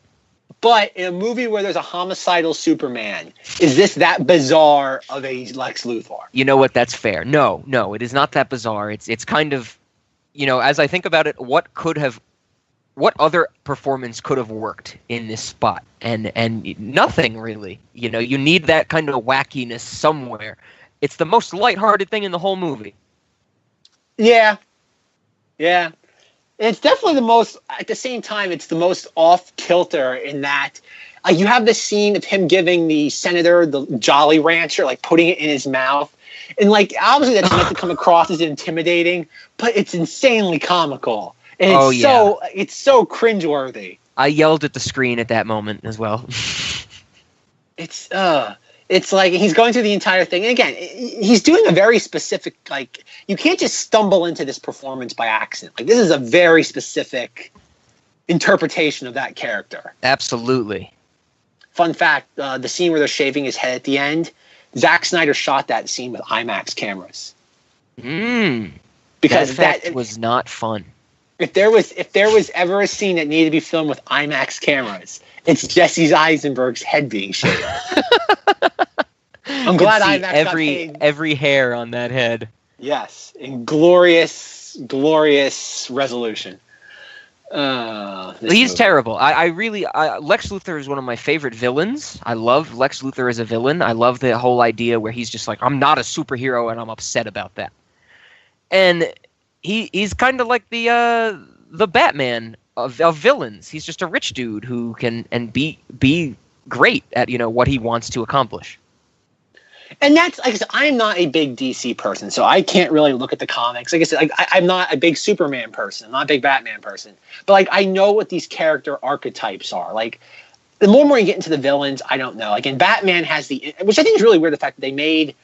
But in a movie where there's a homicidal Superman, is this that bizarre of a Lex Luthor? You know what? That's fair. No, it is not that bizarre. It's kind of, as I think about it, what other performance could have worked in this spot? And nothing really. You need that kind of wackiness somewhere. It's the most lighthearted thing in the whole movie. Yeah. It's definitely the most, at the same time, it's the most off-kilter in that you have this scene of him giving the senator the Jolly Rancher, putting it in his mouth. And, obviously that's meant to come across as intimidating, but it's insanely comical. And it's so cringeworthy. I yelled at the screen at that moment as well. It's like he's going through the entire thing. And again, he's doing a very specific, you can't just stumble into this performance by accident. This is a very specific interpretation of that character. Absolutely. Fun fact, the scene where they're shaving his head at the end, Zack Snyder shot that scene with IMAX cameras. Because that was not fun. If there was ever a scene that needed to be filmed with IMAX cameras, it's Jesse Eisenberg's head being shaved. I'm glad IMAX got paid. Every hair on that head. Yes, in glorious resolution. He's terrible. I really Lex Luthor is one of my favorite villains. I love Lex Luthor as a villain. I love the whole idea where he's just like, I'm not a superhero and I'm upset about that. And he's kind of like the Batman of villains. He's just a rich dude who can be great at what he wants to accomplish. And that's, like I said, I'm not a big DC person, so I can't really look at the comics. Like I said, I'm not a big Superman person. I'm not a big Batman person. But I know what these character archetypes are. The more and more you get into the villains, I don't know. And Batman has which I think is really weird, the fact that they made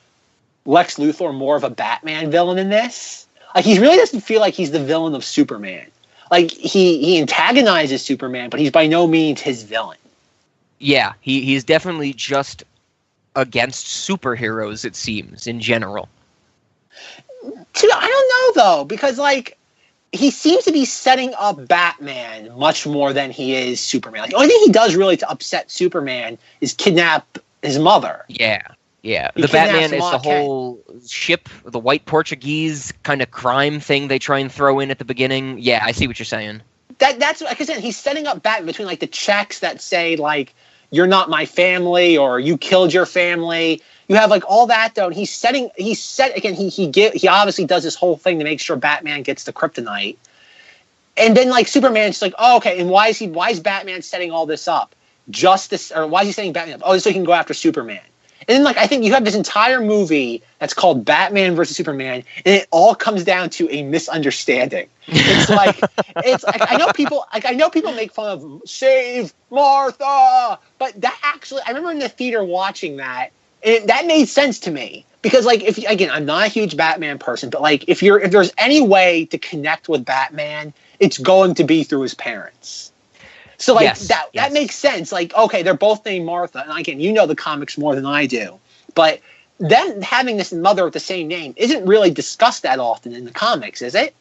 Lex Luthor more of a Batman villain in this. He really doesn't feel like he's the villain of Superman. He antagonizes Superman, but he's by no means his villain. Yeah, he's definitely just against superheroes, it seems, in general. I don't know, though, because, he seems to be setting up Batman much more than he is Superman. The only thing he does really to upset Superman is kidnap his mother. Yeah. The Batman is the whole ship, the white Portuguese kind of crime thing they try and throw in at the beginning. Yeah, I see what you're saying. That's like I said, he's setting up Batman between the checks that say you're not my family or you killed your family. You have all that though. And he obviously does this whole thing to make sure Batman gets the kryptonite. And then Superman's just oh, okay. And why is Batman setting all this up? Or why is he setting Batman up? Oh, so he can go after Superman. And then I think you have this entire movie that's called Batman versus Superman, and it all comes down to a misunderstanding. It's I know people make fun of save Martha, but that actually I remember in the theater watching that, and that made sense to me because I'm not a huge Batman person, but if there's any way to connect with Batman, it's going to be through his parents. So that makes sense. Okay, they're both named Martha, and again, the comics more than I do, but them having this mother with the same name isn't really discussed that often in the comics, is it?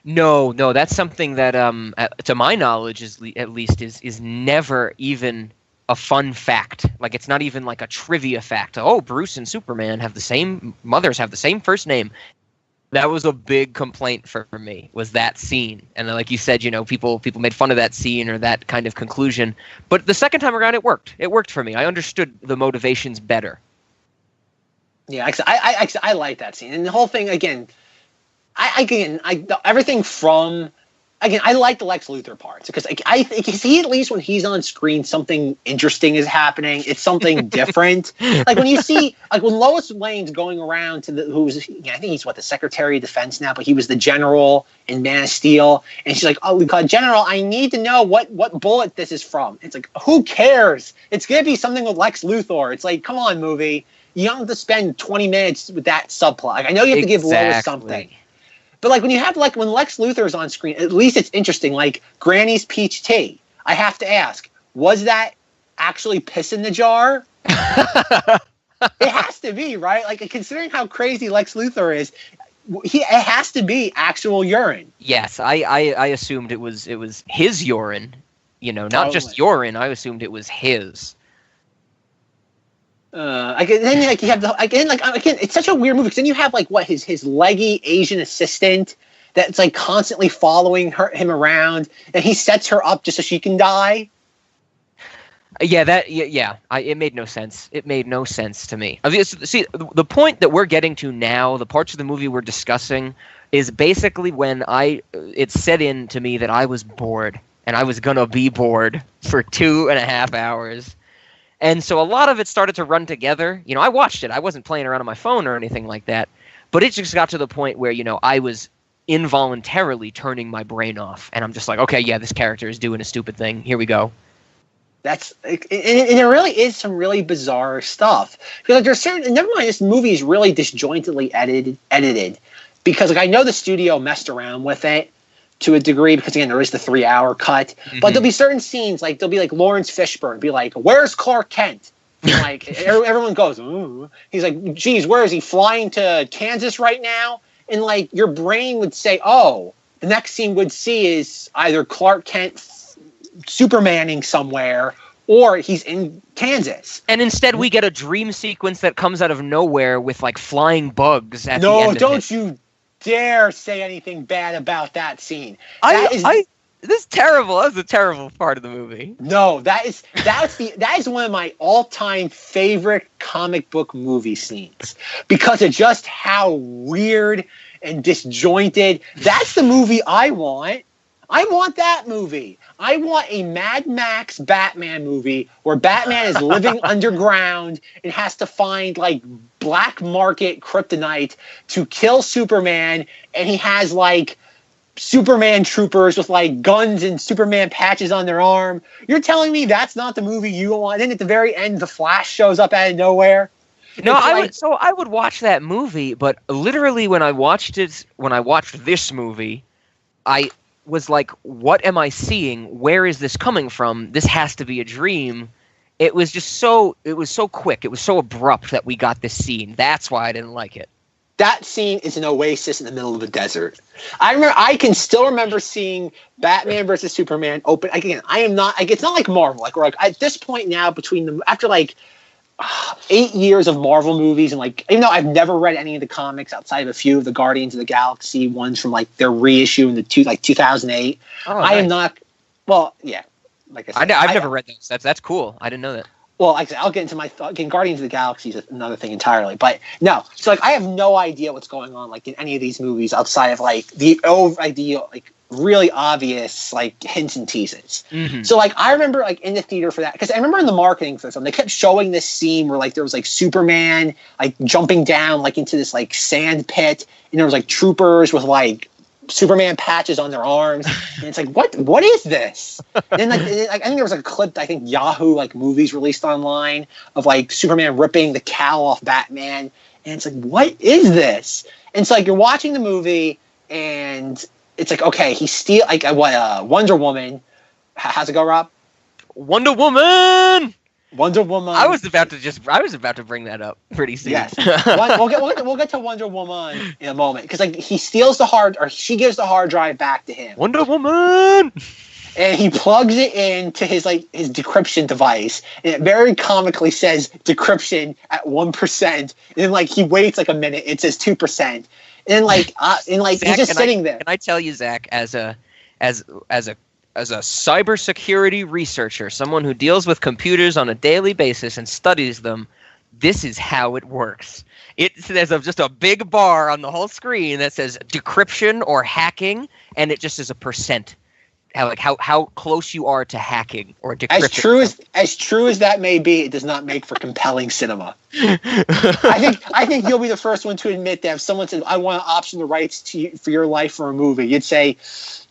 No, that's something that, to my knowledge, at least is never even a fun fact. It's not even a trivia fact. Oh, Bruce and Superman have the same mothers, have the same first name. That was a big complaint for me, was that scene. And then, like you said, people made fun of that scene or that kind of conclusion. But the second time around, it worked. It worked for me. I understood the motivations better. Yeah, I like that scene. And the whole thing, everything from again, I like the Lex Luthor parts because I think he, at least when he's on screen, something interesting is happening. It's something different. Like when you see, like when Lois Lane's going around to I think he's the Secretary of Defense now, but he was the general in Man of Steel, and she's like, "Oh, General, I need to know what bullet this is from." It's like, who cares? It's gonna be something with Lex Luthor. It's like, come on, movie. You don't have to spend 20 minutes with that subplot. Like, I know you have to give Lois something. But like when you have when Lex Luthor is on screen, at least it's interesting. Like Granny's peach tea. I have to ask, was that actually piss in the jar? It has to be, right? Like considering how crazy Lex Luthor is, it has to be actual urine. Yes, I assumed it was his urine. Not just urine. I assumed it was his. Then you have again, it's such a weird movie because then you have his leggy Asian assistant that's like constantly following him around, and he sets her up just so she can die. It made no sense. It made no sense to me. See, the point that we're getting to now, the parts of the movie we're discussing, is basically when it set in to me that I was bored, and I was gonna be bored for 2.5 hours. And so a lot of it started to run together. I watched it. I wasn't playing around on my phone or anything like that. But it just got to the point where, I was involuntarily turning my brain off. And I'm just like, okay, yeah, this character is doing a stupid thing. Here we go. And it really is some really bizarre stuff. Because there's never mind, this movie is really disjointedly edited. Because I know the studio messed around with it to a degree, because again, there is the 3-hour cut, but there'll be certain scenes, like there'll be like Lawrence Fishburne be like, "Where's Clark Kent?" And like everyone goes, "Ooh." He's like, "Geez, where is he, flying to Kansas right now?" And like your brain would say, "Oh, the next scene would see is either Clark Kent Supermaning somewhere, or he's in Kansas." And instead, we get a dream sequence that comes out of nowhere with like flying bugs at the end of it. No, don't you dare say anything bad about that scene. This is terrible. That was a terrible part of the movie. No, that is one of my all-time favorite comic book movie scenes because of just how weird and disjointed. That's the movie I want. I want that movie. I want a Mad Max Batman movie where Batman is living underground and has to find like black market kryptonite to kill Superman, and he has like Superman troopers with like guns and Superman patches on their arm. You're telling me that's not the movie you want? And then at the very end, the Flash shows up out of nowhere. No, I would watch that movie, but literally when I watched this movie, I was like, what am I seeing? Where is this coming from? This has to be a dream. It was so quick. It was so abrupt that we got this scene. That's why I didn't like it. That scene is an oasis in the middle of a desert. I can still remember seeing Batman versus Superman open. Again, I am not like, it's not like Marvel. Like we're like at this point now between them after like 8 years of Marvel movies, and like even though I've never read any of the comics outside of a few of the Guardians of the Galaxy ones from like their reissue in the 2008. Oh, I am not. Well, yeah, like I said, I've never read those. That's cool. I didn't know that. Well, like I said, I'll get into my thought. Again, Guardians of the Galaxy is another thing entirely. But no, so like I have no idea what's going on like in any of these movies outside of like the really obvious like hints and teases. Mm-hmm. So like I remember like in the theater for that, because I remember in the marketing for them they kept showing this scene where like there was like Superman like jumping down like into this like sand pit, and there was like troopers with like Superman patches on their arms, and it's like what is this? And then like I think there was like a clip, I think Yahoo like movies released online of like Superman ripping the cowl off Batman, and it's like what is this? And so like you're watching the movie and it's like, okay, he steal like Wonder Woman. How's it go, Rob? Wonder Woman. I was about to bring that up pretty soon. Yes, we'll get to Wonder Woman in a moment because like he steals she gives the hard drive back to him. Wonder Woman. And he plugs it into his decryption device, and it very comically says decryption at 1%. And then like he waits like a minute, it says 2%. And Zach, he's just sitting there. Can I tell you, Zach, as a cybersecurity researcher, someone who deals with computers on a daily basis and studies them, this is how it works. There's just a big bar on the whole screen that says decryption or hacking, and it just is a percent. How close you are to hacking or decryption. As true as that may be, it does not make for compelling cinema. I think you'll be the first one to admit that if someone said, "I want to option the rights for your life for a movie," you'd say,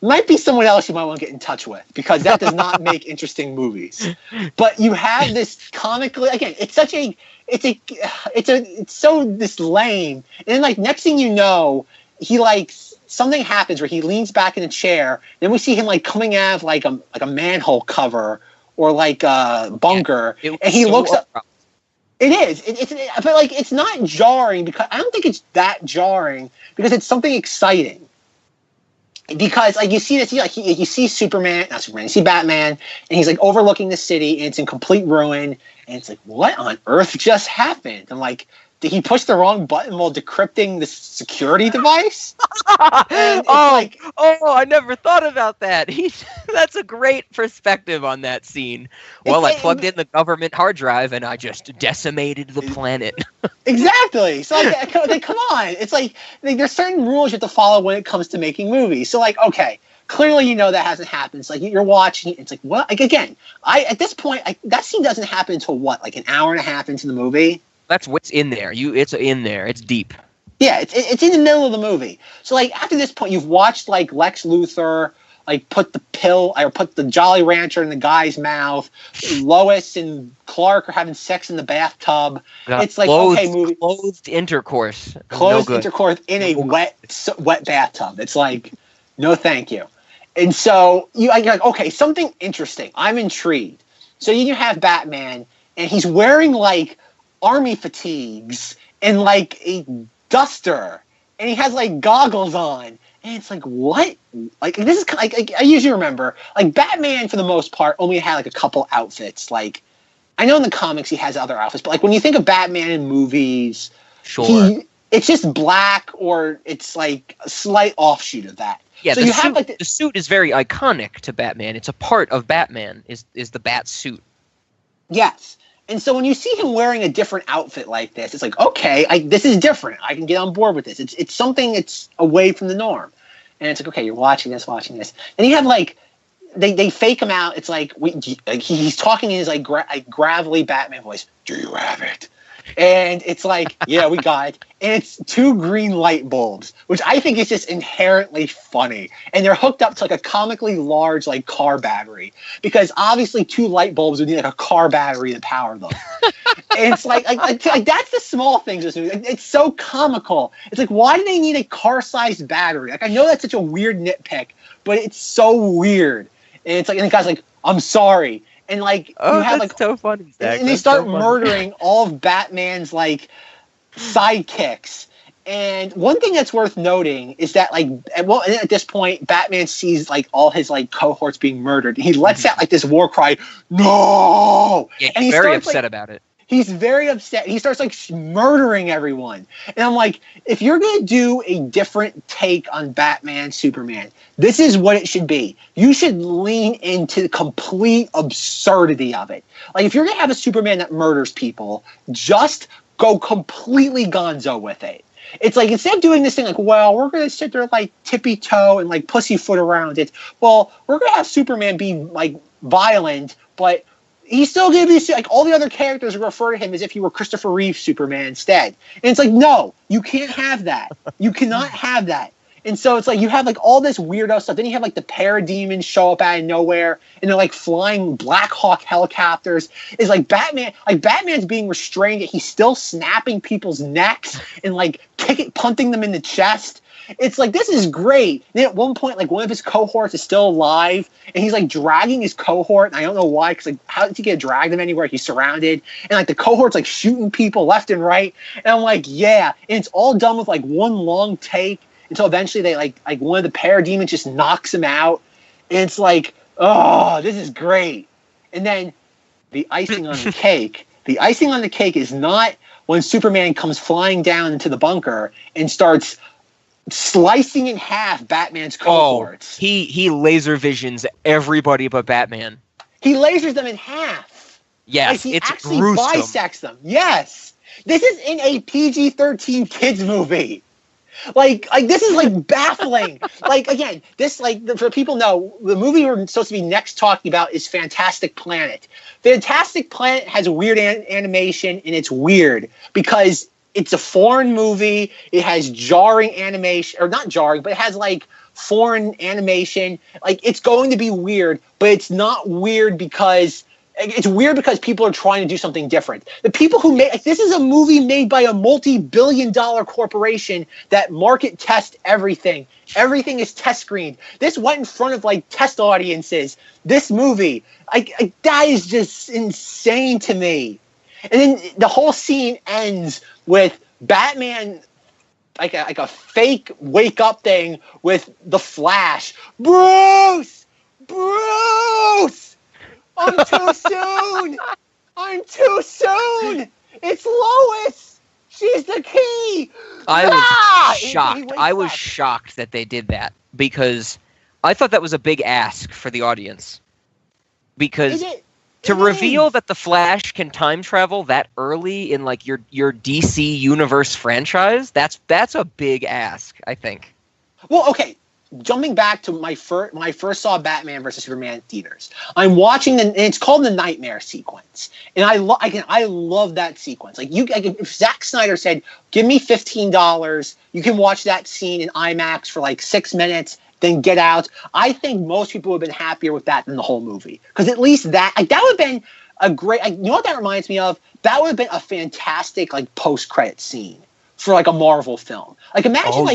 "Might be someone else you might want to get in touch with," because that does not make interesting movies. But you have this comically, again, it's so this lame, and then like next thing you know, he like. Something happens where he leans back in a chair. Then we see him like coming out of like a manhole cover or like a bunker, and he looks up. It is. But like it's not jarring because I don't think it's that jarring because it's something exciting. Because like you see this, you see Superman, not Superman, you see Batman, and he's like overlooking the city, and it's in complete ruin, and it's like, what on earth just happened? And like. Did he push the wrong button while decrypting the security device? I never thought about that. That's a great perspective on that scene. Well, I plugged in the government hard drive and I just decimated the planet. Exactly. So like, come on. It's like there's certain rules you have to follow when it comes to making movies. So like, okay, clearly you know that hasn't happened. It's like you're watching it. It's like, what? Like again, at this point, that scene doesn't happen until what, like an hour and a half into the movie. That's what's in there. It's in there. It's deep. Yeah, it's in the middle of the movie. So like after this point, you've watched like Lex Luthor like put the Jolly Rancher in the guy's mouth. Lois and Clark are having sex in the bathtub. It's like movie clothed intercourse. Intercourse in a wet bathtub. It's like no, thank you. And so you're like, okay, something interesting. I'm intrigued. So you have Batman, and he's wearing like army fatigues and like a duster, and he has like goggles on, and it's like, what? Like this is like I usually remember like Batman for the most part only had like a couple outfits. Like I know in the comics he has other outfits, but like when you think of Batman in movies, sure, it's just black or it's like a slight offshoot of that. Yeah, so the suit is very iconic to Batman. It's a part of Batman is the bat suit. Yes. And so when you see him wearing a different outfit like this, it's like, okay, this is different. I can get on board with this. It's something that's away from the norm. And it's like, okay, you're watching this. And you have like, they fake him out. It's like, he's talking in his like gravelly Batman voice. Do you have it? And it's like, yeah, we got it. And it's 2 green light bulbs, which I think is just inherently funny. And they're hooked up to like a comically large like car battery because obviously 2 light bulbs would need like a car battery to power them. And it's like that's the small things. It's so comical. It's like, why do they need a car-sized battery? Like I know that's such a weird nitpick, but it's so weird. And it's like, and the guy's like, I'm sorry. And like you have like so funny, Zack. And they start murdering all of Batman's like sidekicks. And one thing that's worth noting is that like at this point Batman sees like all his like cohorts being murdered. And he lets out like this war cry, no! Yeah, and he's very upset about it. He's very upset. He starts like murdering everyone. And I'm like, if you're going to do a different take on Batman, Superman, this is what it should be. You should lean into the complete absurdity of it. Like if you're going to have a Superman that murders people, just go completely gonzo with it. It's like, instead of doing this thing like, well, we're going to sit there like tippy-toe and like pussyfoot around it. Well, we're going to have Superman be like violent, but he's still going to be like all the other characters refer to him as if he were Christopher Reeve Superman instead. And it's like, no, you can't have that. You cannot have that. And so it's like you have like all this weirdo stuff. Then you have like the parademons show up out of nowhere, and they're like flying Black Hawk helicopters. It's like Batman's being restrained, yet he's still snapping people's necks and like punting them in the chest. It's like, this is great. And then at one point, like one of his cohorts is still alive, and he's like dragging his cohort. And I don't know why, because like, how did he get dragged them anywhere? He's surrounded, and like the cohort's like shooting people left and right. And I'm like, yeah. And it's all done with like one long take until eventually they like one of the parademons just knocks him out. And it's like, oh, this is great. And then the icing on the cake. The icing on the cake is not when Superman comes flying down into the bunker and starts slicing in half Batman's cohorts. He laser visions everybody but Batman. He lasers them in half. Yes, like he it's actually gruesome. bisects them. Yes. This is in a PG-13 kids movie. Like this is like baffling. Like again, this for people know the movie we're supposed to be next talking about is Fantastic Planet. Fantastic Planet has weird animation, and it's weird because it's a foreign movie. It has jarring animation, or not jarring, but it has like foreign animation. Like it's going to be weird, but it's not weird because. It's weird because people are trying to do something different. The people who made this is a movie made by a multi-billion-dollar corporation that market test everything. Everything is test screened. This went in front of like test audiences. This movie, that is just insane to me. And then the whole scene ends with Batman, like a fake wake up thing with the Flash. Bruce. I'm too soon! I'm too soon! It's Lois! She's the key! I was shocked. I was shocked that they did that because I thought that was a big ask for the audience. Because to reveal that the Flash can time travel that early in like your DC Universe franchise, that's a big ask, I think. Well, okay. Jumping back to when I first saw Batman versus Superman in theaters, I'm watching and it's called the Nightmare sequence, and I love that sequence. If Zack Snyder said, "Give me $15, you can watch that scene in IMAX for like 6 minutes, then get out," I think most people would have been happier with that than the whole movie, because at least that would have been a great. You know what that reminds me of? That would have been a fantastic like post-credit scene for like a Marvel film. Like imagine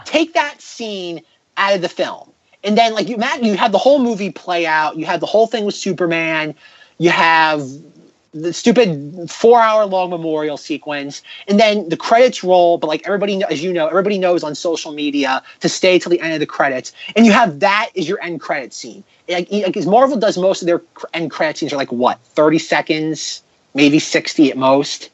take that scene out of the film. And then like you have the whole movie play out. You have the whole thing with Superman. You have the stupid 4-hour-long memorial sequence. And then the credits roll, but like everybody, as you know, everybody knows on social media to stay till the end of the credits. And you have that as your end credit scene. Because Marvel does most of their end credit scenes are like what, 30 seconds, maybe 60 at most.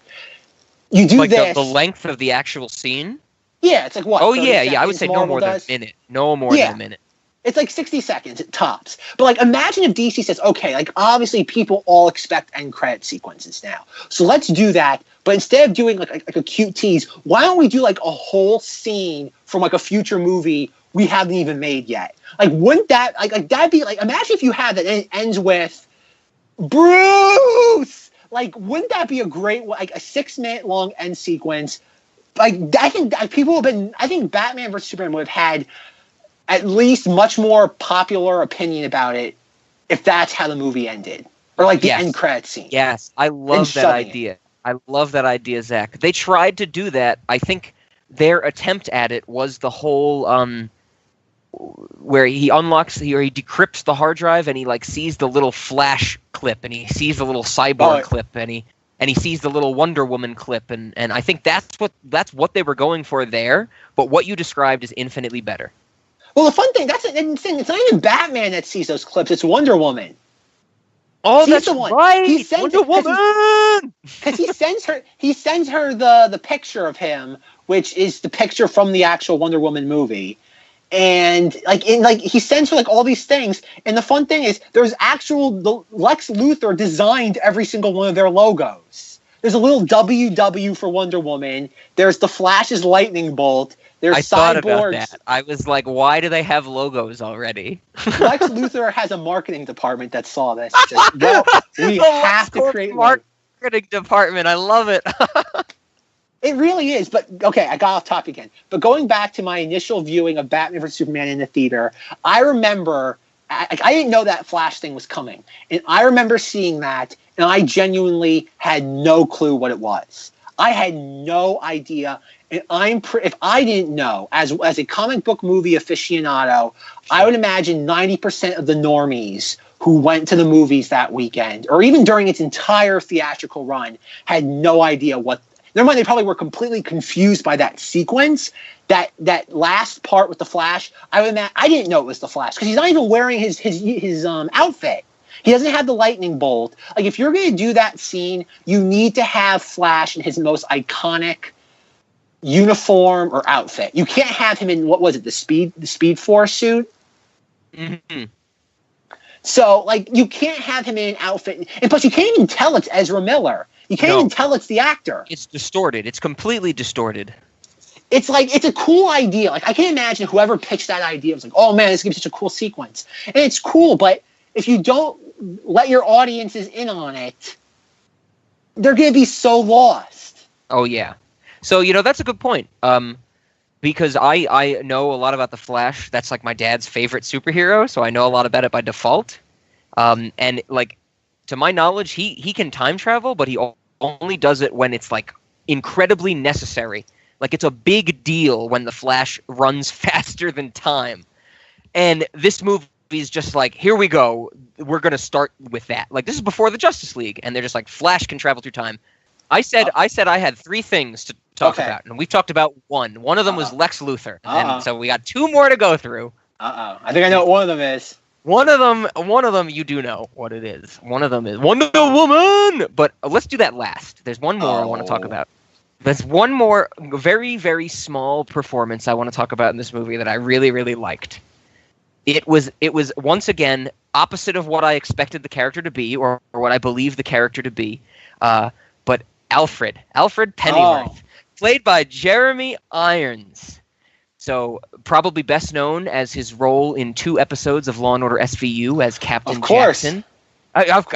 You do like this. The length of the actual scene? Yeah, it's like what? Oh, yeah. I would say Marvel no more than a minute. No more than a minute. It's like 60 seconds at tops. But like imagine if DC says, okay, like obviously people all expect end credit sequences now. So let's do that. But instead of doing like a cute tease, why don't we do like a whole scene from like a future movie we haven't even made yet? Like wouldn't that like that'd be like imagine if you had that and it ends with Bruce! Like, wouldn't that be a great, like, a 6-minute long end sequence? Like, I think Batman vs. Superman would have had at least much more popular opinion about it if that's how the movie ended. Or, like, the end credit scene. Yes, I love that idea. I love that idea, Zach. They tried to do that. I think their attempt at it was the whole, where he decrypts the hard drive and he like sees the little Flash clip and he sees the little Cyborg clip and he sees the little Wonder Woman clip and I think that's what they were going for there, but what you described is infinitely better. Well, the fun thing, it's not even Batman that sees those clips, it's Wonder Woman. Oh, that's right. Wonder Woman. Because he sends her the picture of him, which is the picture from the actual Wonder Woman movie. And he sends her like all these things, and the fun thing is there's the Lex Luthor designed every single one of their logos. There's a little WW for Wonder Woman. There's the Flash's lightning bolt. There's Cyborg's. Thought about that. I was like, why do they have logos already? Lex Luthor has a marketing department that saw this. Well, we have to create marketing department. I love it. It really is, but okay, I got off topic again. But going back to my initial viewing of Batman vs. Superman in the theater, I remember, I didn't know that Flash thing was coming. And I remember seeing that, and I genuinely had no clue what it was. I had no idea. And if I didn't know, as a comic book movie aficionado, I would imagine 90% of the normies who went to the movies that weekend, or even during its entire theatrical run, had no idea what. Never mind, they probably were completely confused by that sequence. That last part with the Flash, I didn't know it was the Flash because he's not even wearing his outfit. He doesn't have the lightning bolt. Like if you're going to do that scene, you need to have Flash in his most iconic uniform or outfit. You can't have him in what was it, the Speed Force suit? Mm-hmm. So, like, you can't have him in an outfit. And plus, you can't even tell it's Ezra Miller. You can't even tell it's the actor. It's distorted. It's completely distorted. It's like, it's a cool idea. Like, I can imagine whoever pitched that idea was like, oh, man, this is going to be such a cool sequence. And it's cool, but if you don't let your audiences in on it, they're going to be so lost. Oh, yeah. So, that's a good point. Because I know a lot about The Flash. That's, like, my dad's favorite superhero, so I know a lot about it by default. And, like, to my knowledge, he can time travel, but he only does it when it's, like, incredibly necessary. Like, it's a big deal when the Flash runs faster than time. And this movie is just like, here we go. We're going to start with that. Like, this is before the Justice League, and they're just like, Flash can travel through time. I said I had 3 things to talk about, and we've talked about one. One of them was Lex Luthor. And so we got 2 more to go through. I think I know what one of them is. One of them, you do know what it is. One of them is Wonder Woman! But let's do that last. There's one more I want to talk about. There's one more very, very small performance I want to talk about in this movie that I really, really liked. It was once again opposite of what I expected the character to be, or what I believe the character to be. But Alfred Pennyworth, played by Jeremy Irons. So probably best known as his role in 2 episodes of Law & Order SVU as Captain Jackson.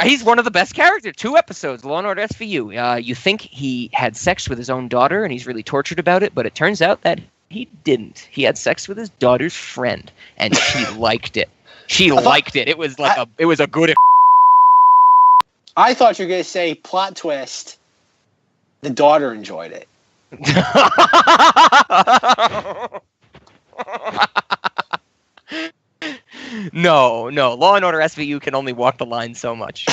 He's one of the best characters. 2 episodes, Law & Order SVU. You think he had sex with his own daughter and he's really tortured about it, but it turns out that he didn't. He had sex with his daughter's friend, and she liked it. She liked it. It was like it was a good. I thought you were going to say plot twist. The daughter enjoyed it. No. Law and Order SVU can only walk the line so much.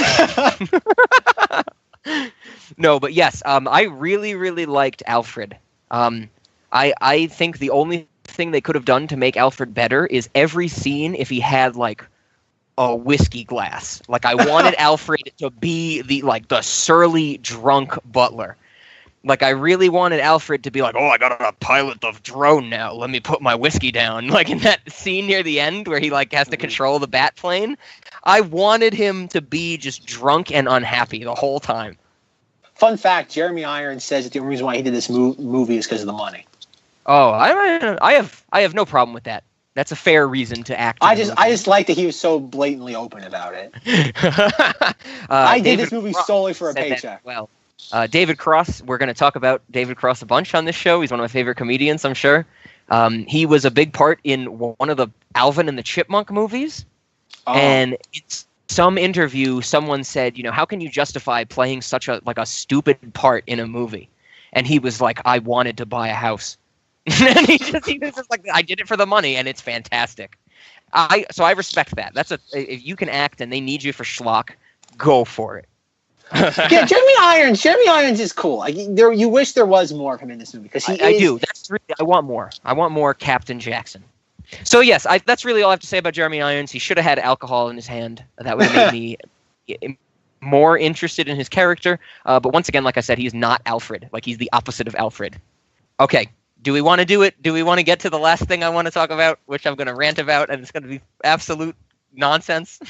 No, but yes, I really, really liked Alfred. I think the only thing they could have done to make Alfred better is every scene if he had like a whiskey glass. Like, I wanted Alfred to be the surly drunk butler. Like, I really wanted Alfred to be like, oh, I gotta pilot the drone now. Let me put my whiskey down. Like, in that scene near the end where he, like, has to control the bat plane. I wanted him to be just drunk and unhappy the whole time. Fun fact, Jeremy Irons says that the only reason why he did this movie is because of the money. Oh, I have no problem with that. That's a fair reason to act. I just like that he was so blatantly open about it. I did this movie solely for a paycheck. Well. David Cross, we're going to talk about David Cross a bunch on this show. He's one of my favorite comedians, I'm sure. He was a big part in one of the Alvin and the Chipmunk movies. And in some interview, someone said, how can you justify playing such a stupid part in a movie? And he was like, I wanted to buy a house. And he was just like, I did it for the money, and it's fantastic. So I respect that. If you can act and they need you for schlock, go for it. Yeah, Jeremy Irons is cool. You wish there was more of him in this movie because I do. I want more. I want more Captain Jackson. So yes, that's really all I have to say about Jeremy Irons. He should have had alcohol in his hand. That would have made me more interested in his character. But once again, like I said, he's not Alfred. Like, he's the opposite of Alfred. Okay, do we want to do it? Do we want to get to the last thing I want to talk about, which I'm going to rant about, and it's going to be absolute nonsense?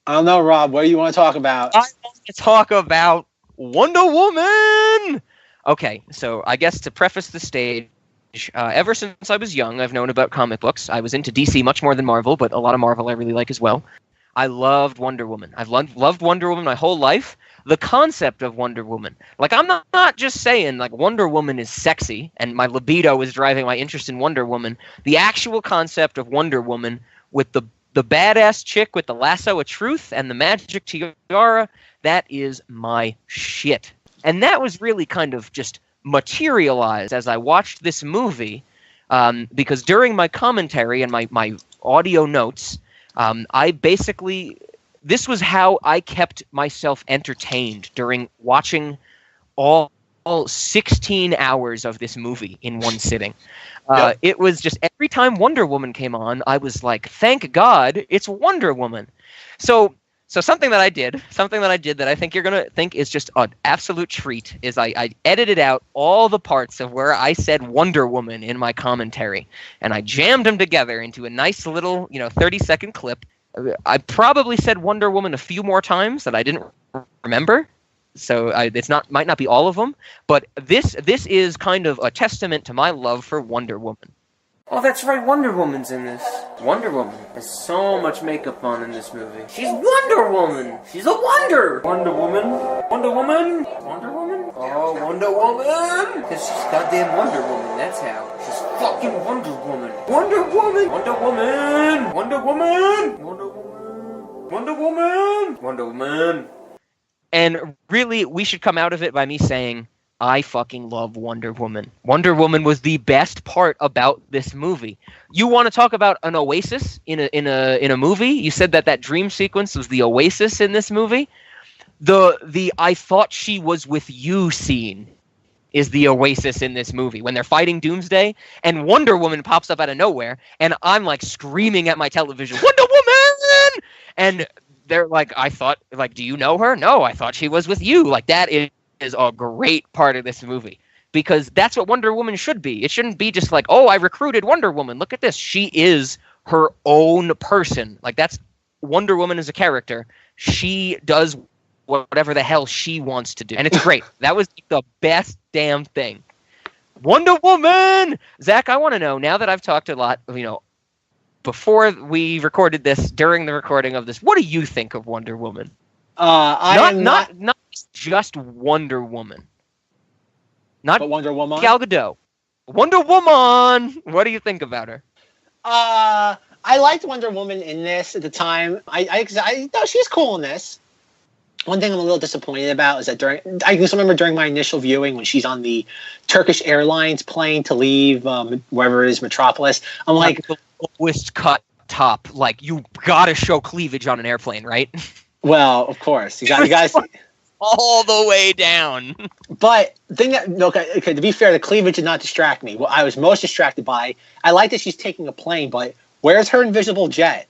I don't know, Rob. What do you want to talk about? I want to talk about Wonder Woman! Okay, so I guess to preface the stage, ever since I was young, I've known about comic books. I was into DC much more than Marvel, but a lot of Marvel I really like as well. I loved Wonder Woman. I've loved Wonder Woman my whole life. The concept of Wonder Woman. Like, I'm not just saying, like, Wonder Woman is sexy, and my libido is driving my interest in Wonder Woman. The actual concept of Wonder Woman with the badass chick with the lasso of truth and the magic tiara, that is my shit. And that was really kind of just materialized as I watched this movie, because during my commentary and my audio notes, this was how I kept myself entertained during watching all 16 hours of this movie in one sitting. Yep. It was just every time Wonder Woman came on, I was like, thank God it's Wonder Woman. So something that I did that I think you're going to think is just an absolute treat is I edited out all the parts of where I said Wonder Woman in my commentary, and I jammed them together into a nice little 30-second clip. I probably said Wonder Woman a few more times that I didn't remember. So might not be all of them, but this is kind of a testament to my love for Wonder Woman. Oh, that's right, Wonder Woman's in this. Wonder Woman has so much makeup on in this movie. She's Wonder Woman! She's a wonder! Wonder Woman! Wonder Woman! Wonder Woman? Oh, Wonder Woman! Because she's goddamn Wonder Woman, that's how. She's fucking Wonder Woman! Wonder Woman! Wonder Woman! Wonder Woman! Wonder Woman! Wonder Woman! Wonder Woman! And really, we should come out of it by me saying, I fucking love Wonder Woman. Wonder Woman was the best part about this movie. You want to talk about an oasis in a movie? You said that dream sequence was the oasis in this movie. The I thought she was with you scene is the oasis in this movie when they're fighting Doomsday and Wonder Woman pops up out of nowhere and I'm like screaming at my television, Wonder Woman! And they're like, I thought, like, do you know her? No, I thought she was with you. Like, that is a great part of this movie because that's what Wonder Woman should be. It shouldn't be just like, oh, I recruited Wonder Woman. Look at this. She is her own person. Like, that's Wonder Woman as a character. She does whatever the hell she wants to do. And it's great. That was the best damn thing. Wonder Woman! Zach, I want to know, now that I've talked a lot, before we recorded this, during the recording of this, what do you think of Wonder Woman? Not just Wonder Woman. But Wonder Woman? Gal Gadot. Wonder Woman! What do you think about her? I liked Wonder Woman in this at the time. I thought she's cool in this. One thing I'm a little disappointed about is that I just remember during my initial viewing when she's on the Turkish Airlines plane to leave wherever it is, Metropolis, I'm like, the lowest cut top. Like, you gotta show cleavage on an airplane, right? Well, of course. You guys all the way down. But the thing that okay, to be fair, the cleavage did not distract me. What I was most distracted by, I like that she's taking a plane, but where's her invisible jet?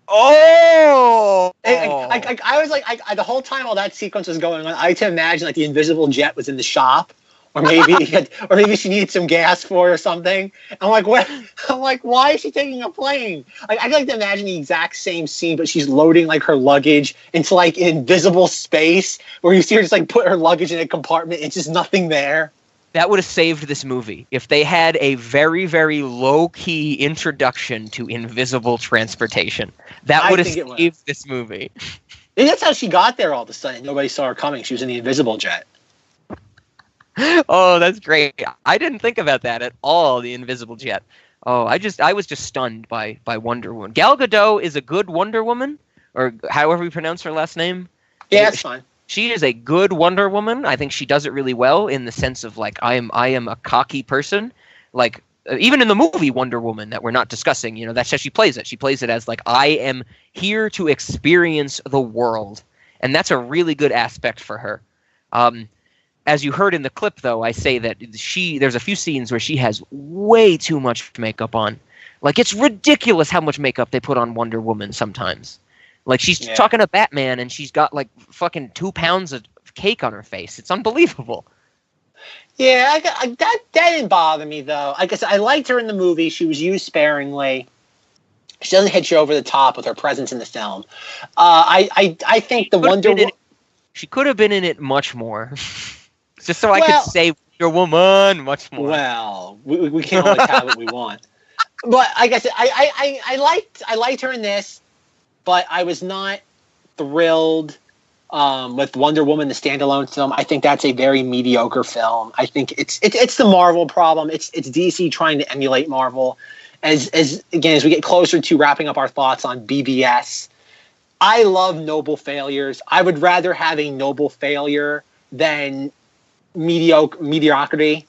Oh! I was like, the whole time all that sequence was going on, I had to imagine like the invisible jet was in the shop, or maybe she needed some gas for it or something. I'm like, what? I'm like, why is she taking a plane? I'd like to imagine the exact same scene, but she's loading like her luggage into like invisible space where you see her just like put her luggage in a compartment. It's just nothing there. That would have saved this movie if they had a very, very low-key introduction to invisible transportation. That would have saved this movie. And that's how she got there all of a sudden. Nobody saw her coming. She was in the invisible jet. Oh, that's great. I didn't think about that at all, the invisible jet. Oh, I was just stunned by Wonder Woman. Gal Gadot is a good Wonder Woman, or however we pronounce her last name. Yeah, that's fine. She is a good Wonder Woman. I think she does it really well in the sense of like I am a cocky person. Like even in the movie Wonder Woman that we're not discussing, that's how she plays it. She plays it as like I am here to experience the world, and that's a really good aspect for her. As you heard in the clip, though, I say that there's a few scenes where she has way too much makeup on. Like it's ridiculous how much makeup they put on Wonder Woman sometimes. Like, she's talking to Batman, and she's got, like, fucking 2 pounds of cake on her face. It's unbelievable. Yeah, that didn't bother me, though. I guess I liked her in the movie. She was used sparingly. She doesn't hit you over the top with her presence in the film. I think the Wonder Woman... She could have been in it much more. Just so I could say Wonder Woman much more. Well, we can't always have what we want. But, like I said, I liked her in this. But I was not thrilled with Wonder Woman, the standalone film. I think that's a very mediocre film. I think it's the Marvel problem. It's DC trying to emulate Marvel. As we get closer to wrapping up our thoughts on BBS, I love noble failures. I would rather have a noble failure than mediocrity.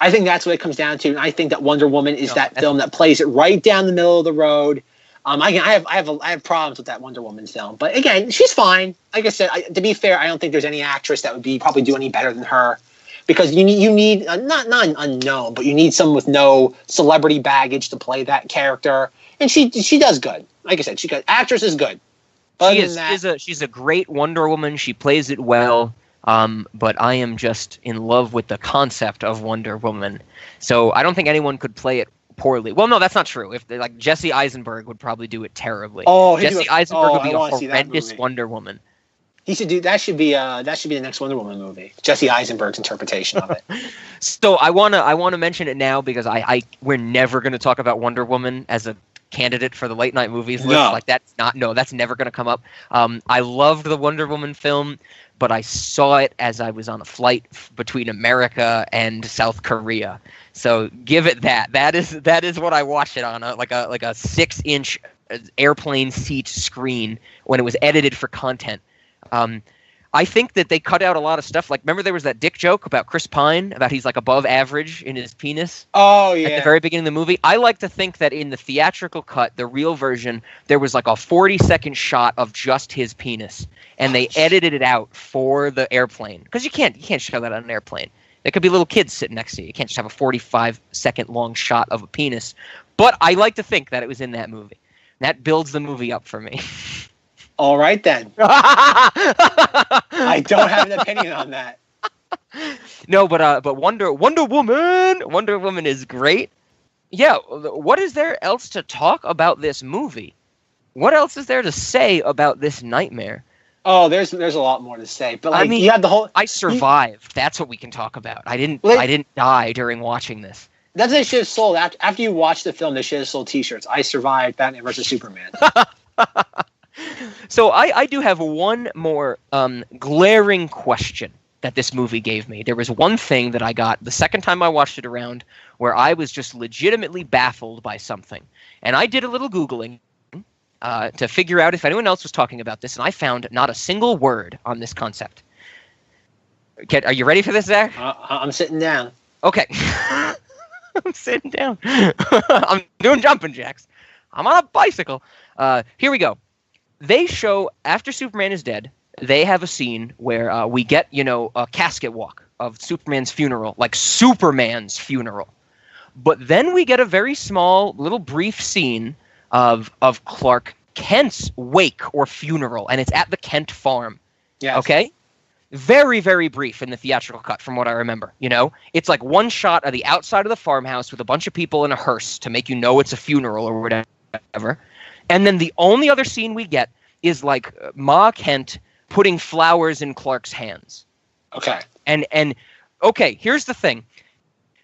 I think that's what it comes down to, and I think that Wonder Woman is that film that plays it right down the middle of the road. I have problems with that Wonder Woman film, but again, she's fine. Like I said, to be fair, I don't think there's any actress that would probably do any better than her, because you need not an unknown, but you need someone with no celebrity baggage to play that character, and she does good. Like I said, actress is good. She's a great Wonder Woman. She plays it well. But I am just in love with the concept of Wonder Woman. So I don't think anyone could play it poorly. Well, no, that's not true. If like Jesse Eisenberg would probably do it terribly. Oh, Jesse Eisenberg would be I a wanna see that horrendous movie. Wonder Woman. He should do that. Should be the next Wonder Woman movie. Jesse Eisenberg's interpretation of it. So I wanna mention it now because we're never gonna talk about Wonder Woman as a candidate for the late night movies list. No. Like that's never gonna come up. I loved the Wonder Woman film, but I saw it as I was on a flight between America and South Korea. So give it that. That is what I watched it on, like a 6-inch airplane seat screen when it was edited for content. I think that they cut out a lot of stuff. Like, remember there was that dick joke about Chris Pine, about he's like above average in his penis? Oh, yeah. At the very beginning of the movie. I like to think that in the theatrical cut, the real version, there was like a 40-second shot of just his penis. And they edited it out for the airplane. Because you can't show that on an airplane. There could be little kids sitting next to you. You can't just have a 45-second long shot of a penis. But I like to think that it was in that movie. That builds the movie up for me. All right, then. I don't have an opinion on that. No, but Wonder Woman is great. Yeah, what is there else to talk about this movie? What else is there to say about this nightmare? Oh, there's a lot more to say, but like, I mean, you had the whole. I survived. That's what we can talk about. I didn't die during watching this. That's what they should have sold after you watch the film. They should have sold T-shirts. I survived Batman versus Superman. So I do have one more glaring question that this movie gave me. There was one thing that I got the second time I watched it around where I was just legitimately baffled by something. And I did a little Googling to figure out if anyone else was talking about this, and I found not a single word on this concept. Are you ready for this, Zach? I'm sitting down. Okay. I'm sitting down. I'm doing jumping jacks. I'm on a bicycle. Here we go. They show, after Superman is dead, they have a scene where we get, a casket walk of Superman's funeral, like Superman's funeral. But then we get a very small, little brief scene of Clark Kent's wake or funeral, and it's at the Kent farm. Yes. Okay? Very, very brief in the theatrical cut, from what I remember. It's like one shot of the outside of the farmhouse with a bunch of people in a hearse to make you know it's a funeral or whatever. And then the only other scene we get is like Ma Kent putting flowers in Clark's hands. Okay. And okay, here's the thing.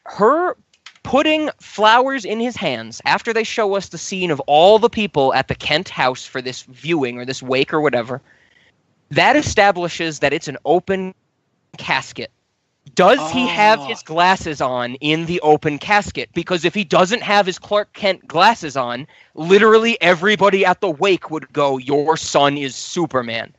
Her putting flowers in his hands after they show us the scene of all the people at the Kent house for this viewing or this wake or whatever, that establishes that it's an open casket. Does he have his glasses on in the open casket? Because if he doesn't have his Clark Kent glasses on, literally everybody at the wake would go, "Your son is Superman."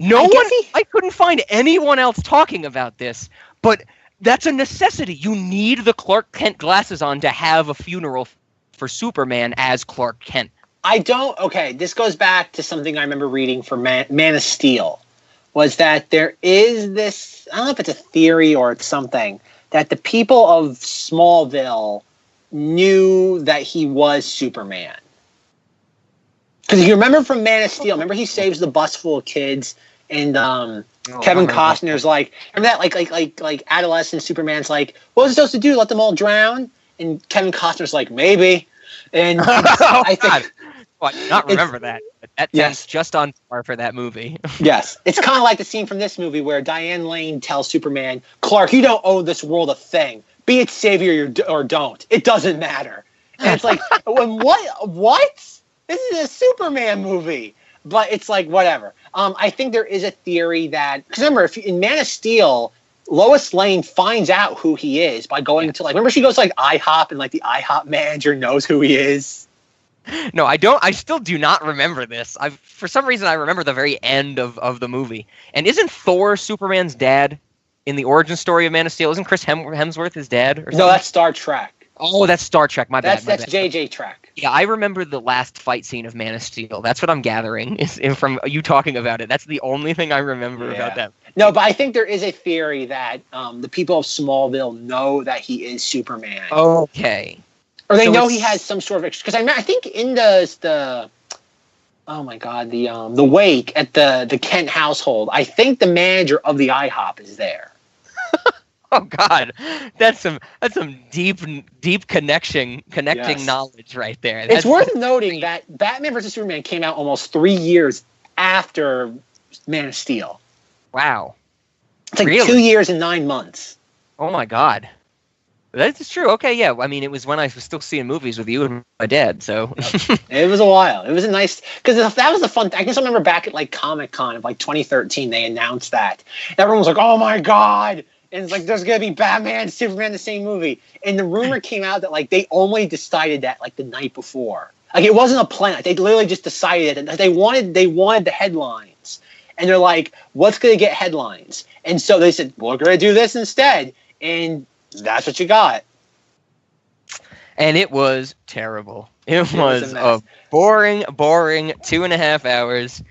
I couldn't find anyone else talking about this, but that's a necessity. You need the Clark Kent glasses on to have a funeral for Superman as Clark Kent. Okay, this goes back to something I remember reading for Man of Steel. Was that there is this, I don't know if it's a theory or it's something, that the people of Smallville knew that he was Superman. Because you remember from Man of Steel, remember he saves the bus full of kids, and Kevin Costner's like, remember that, like adolescent Superman's like, what was he supposed to do, let them all drown? And Kevin Costner's like, maybe. And I think... I do not remember that. But that sounds just on par for that movie. Yes. It's kind of like the scene from this movie where Diane Lane tells Superman, Clark, you don't owe this world a thing. Be it savior or don't. It doesn't matter. And it's like, what? This is a Superman movie. But it's like, whatever. I think there is a theory that, because remember, in Man of Steel, Lois Lane finds out who he is by going to, remember she goes to, IHOP, and, the IHOP manager knows who he is? No, I don't. I still do not remember this. For some reason, I remember the very end of the movie. And isn't Thor Superman's dad in the origin story of Man of Steel? Isn't Chris Hemsworth his dad? Or something? No, that's Star Trek. Oh, that's Star Trek. My bad. That's JJ Trek. Yeah, I remember the last fight scene of Man of Steel. That's what I'm gathering is from you talking about it. That's the only thing I remember about that. No, but I think there is a theory that the people of Smallville know that he is Superman. Okay. Or they know he has some sort of, because I think in the wake at the Kent household, I think the manager of the IHOP is there. Oh God, that's some deep connecting Yes. knowledge right there. It's worth noting that Batman vs Superman came out almost 3 years after Man of Steel. Wow, It's like really? 2 years and 9 months. Oh my God. That's true. Okay, yeah. I mean, it was when I was still seeing movies with you and my dad, so. It was a while. It was a nice, because that was a fun. I can still remember back at like Comic-Con of like 2013, they announced that. Everyone was like, "Oh my God!" And it's like, "There's gonna be Batman, Superman, the same movie." And the rumor came out that like they only decided that like the night before. Like it wasn't a plan. They literally just decided it. They wanted the headlines, and they're like, "What's gonna get headlines?" And so they said, "We're gonna do this instead," and that's what you got. And it was terrible. It was a boring 2.5 hours.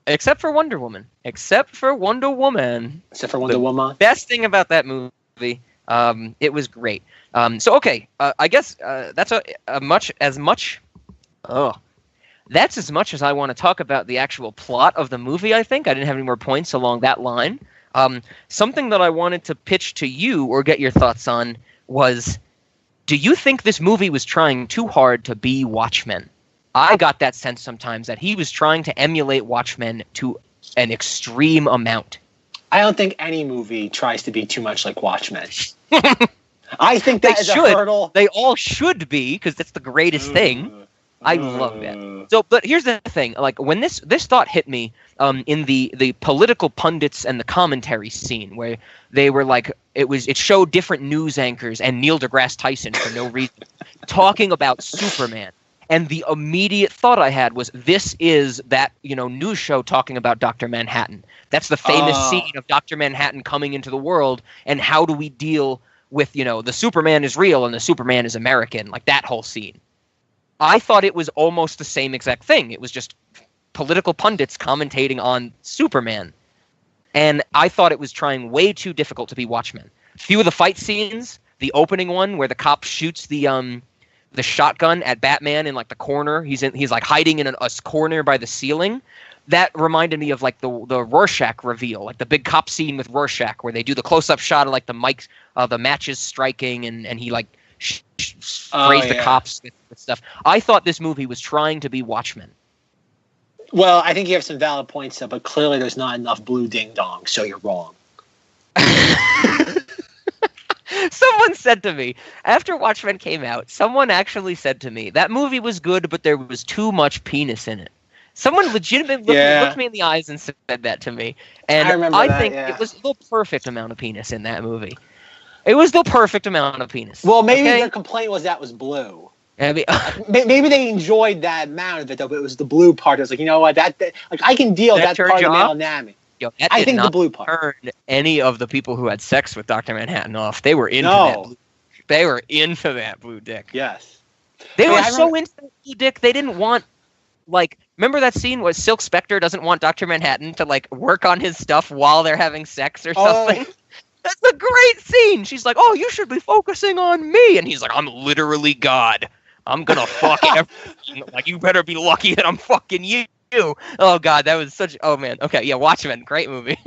Except for Wonder Woman. The best thing about that movie, it was great. So okay, I guess that's that's as much as I want to talk about the actual plot of the movie. I think I didn't have any more points along that line. Something that I wanted to pitch to you or get your thoughts on was, do you think this movie was trying too hard to be Watchmen? I got that sense sometimes that he was trying to emulate Watchmen to an extreme amount. I don't think any movie tries to be too much like Watchmen. I think that is a hurdle. They all should be, because that's the greatest thing. I love that. So, but here's the thing: like when this thought hit me, in the political pundits and the commentary scene, where they were like, it showed different news anchors and Neil deGrasse Tyson for no reason talking about Superman, and the immediate thought I had was, this is that news show talking about Dr. Manhattan. That's the famous scene of Dr. Manhattan coming into the world, and how do we deal with the Superman is real and the Superman is American, like that whole scene. I thought it was almost the same exact thing. It was just political pundits commentating on Superman. And I thought it was trying way too difficult to be Watchmen. Few of the fight scenes, the opening one where the cop shoots the shotgun at Batman in like the corner, he's like hiding in a corner by the ceiling. That reminded me of like the Rorschach reveal, like the big cop scene with Rorschach, where they do the close-up shot of like the matches striking, and he like sprays the cops with stuff. I thought this movie was trying to be Watchmen. Well, I think you have some valid points there, but clearly there's not enough blue ding dong, so you're wrong. Someone said to me, after Watchmen came out, someone actually said to me, that movie was good, but there was too much penis in it. Someone legitimately looked me in the eyes and said that to me. And I think it was the perfect amount of penis in that movie. It was the perfect amount of penis. Well, maybe their complaint was that was blue. Maybe they enjoyed that amount of it, though, but it was the blue part. I was like, you know what? That like I can deal that part of the male anatomy. I think the blue part turned any of the people who had sex with Dr. Manhattan off. They were into that blue. They were into that blue dick. Yes. They were so into that blue dick, they didn't want, like, remember that scene where Silk Spectre doesn't want Dr. Manhattan to, like, work on his stuff while they're having sex or something? That's a great scene. She's like, oh, you should be focusing on me. And he's like, I'm literally God. I'm gonna fuck everything. Like, you better be lucky that I'm fucking you. Oh, God, that was such... Oh, man. Okay, yeah, Watchmen. Great movie.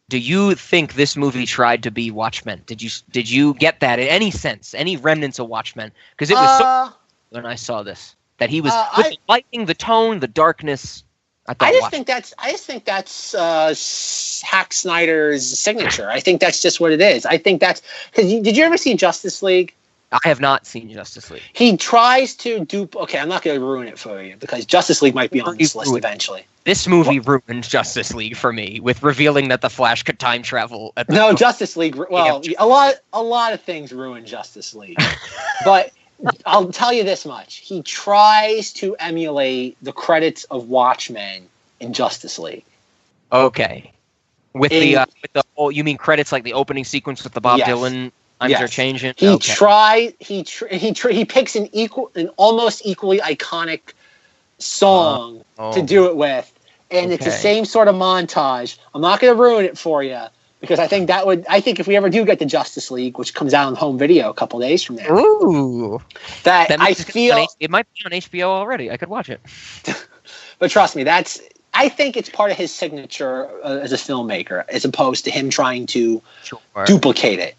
Do you think this movie tried to be Watchmen? Did you get that in any sense? Any remnants of Watchmen? Because it was so... When I saw this, that he was with the lighting, the tone, the darkness... I just think that's Zack Snyder's signature. I think that's just what it is. I think that's... Because did you ever see Justice League? I have not seen Justice League. He tries to dupe... Okay, I'm not going to ruin it for you, because Justice League might be on this list eventually. This movie ruined Justice League for me, with revealing that the Flash could time travel. Justice League... Well, a lot of things ruined Justice League. But I'll tell you this much. He tries to emulate the credits of Watchmen in Justice League. Okay. With the you mean credits like the opening sequence with the Bob Dylan... Times are changing. He picks an almost equally iconic song to do it with, and it's the same sort of montage. I'm not going to ruin it for you, because I think if we ever do get the Justice League, which comes out on home video a couple days from now, I feel it might be on HBO already. I could watch it. But trust me, I I think it's part of his signature as a filmmaker, as opposed to him trying to duplicate it.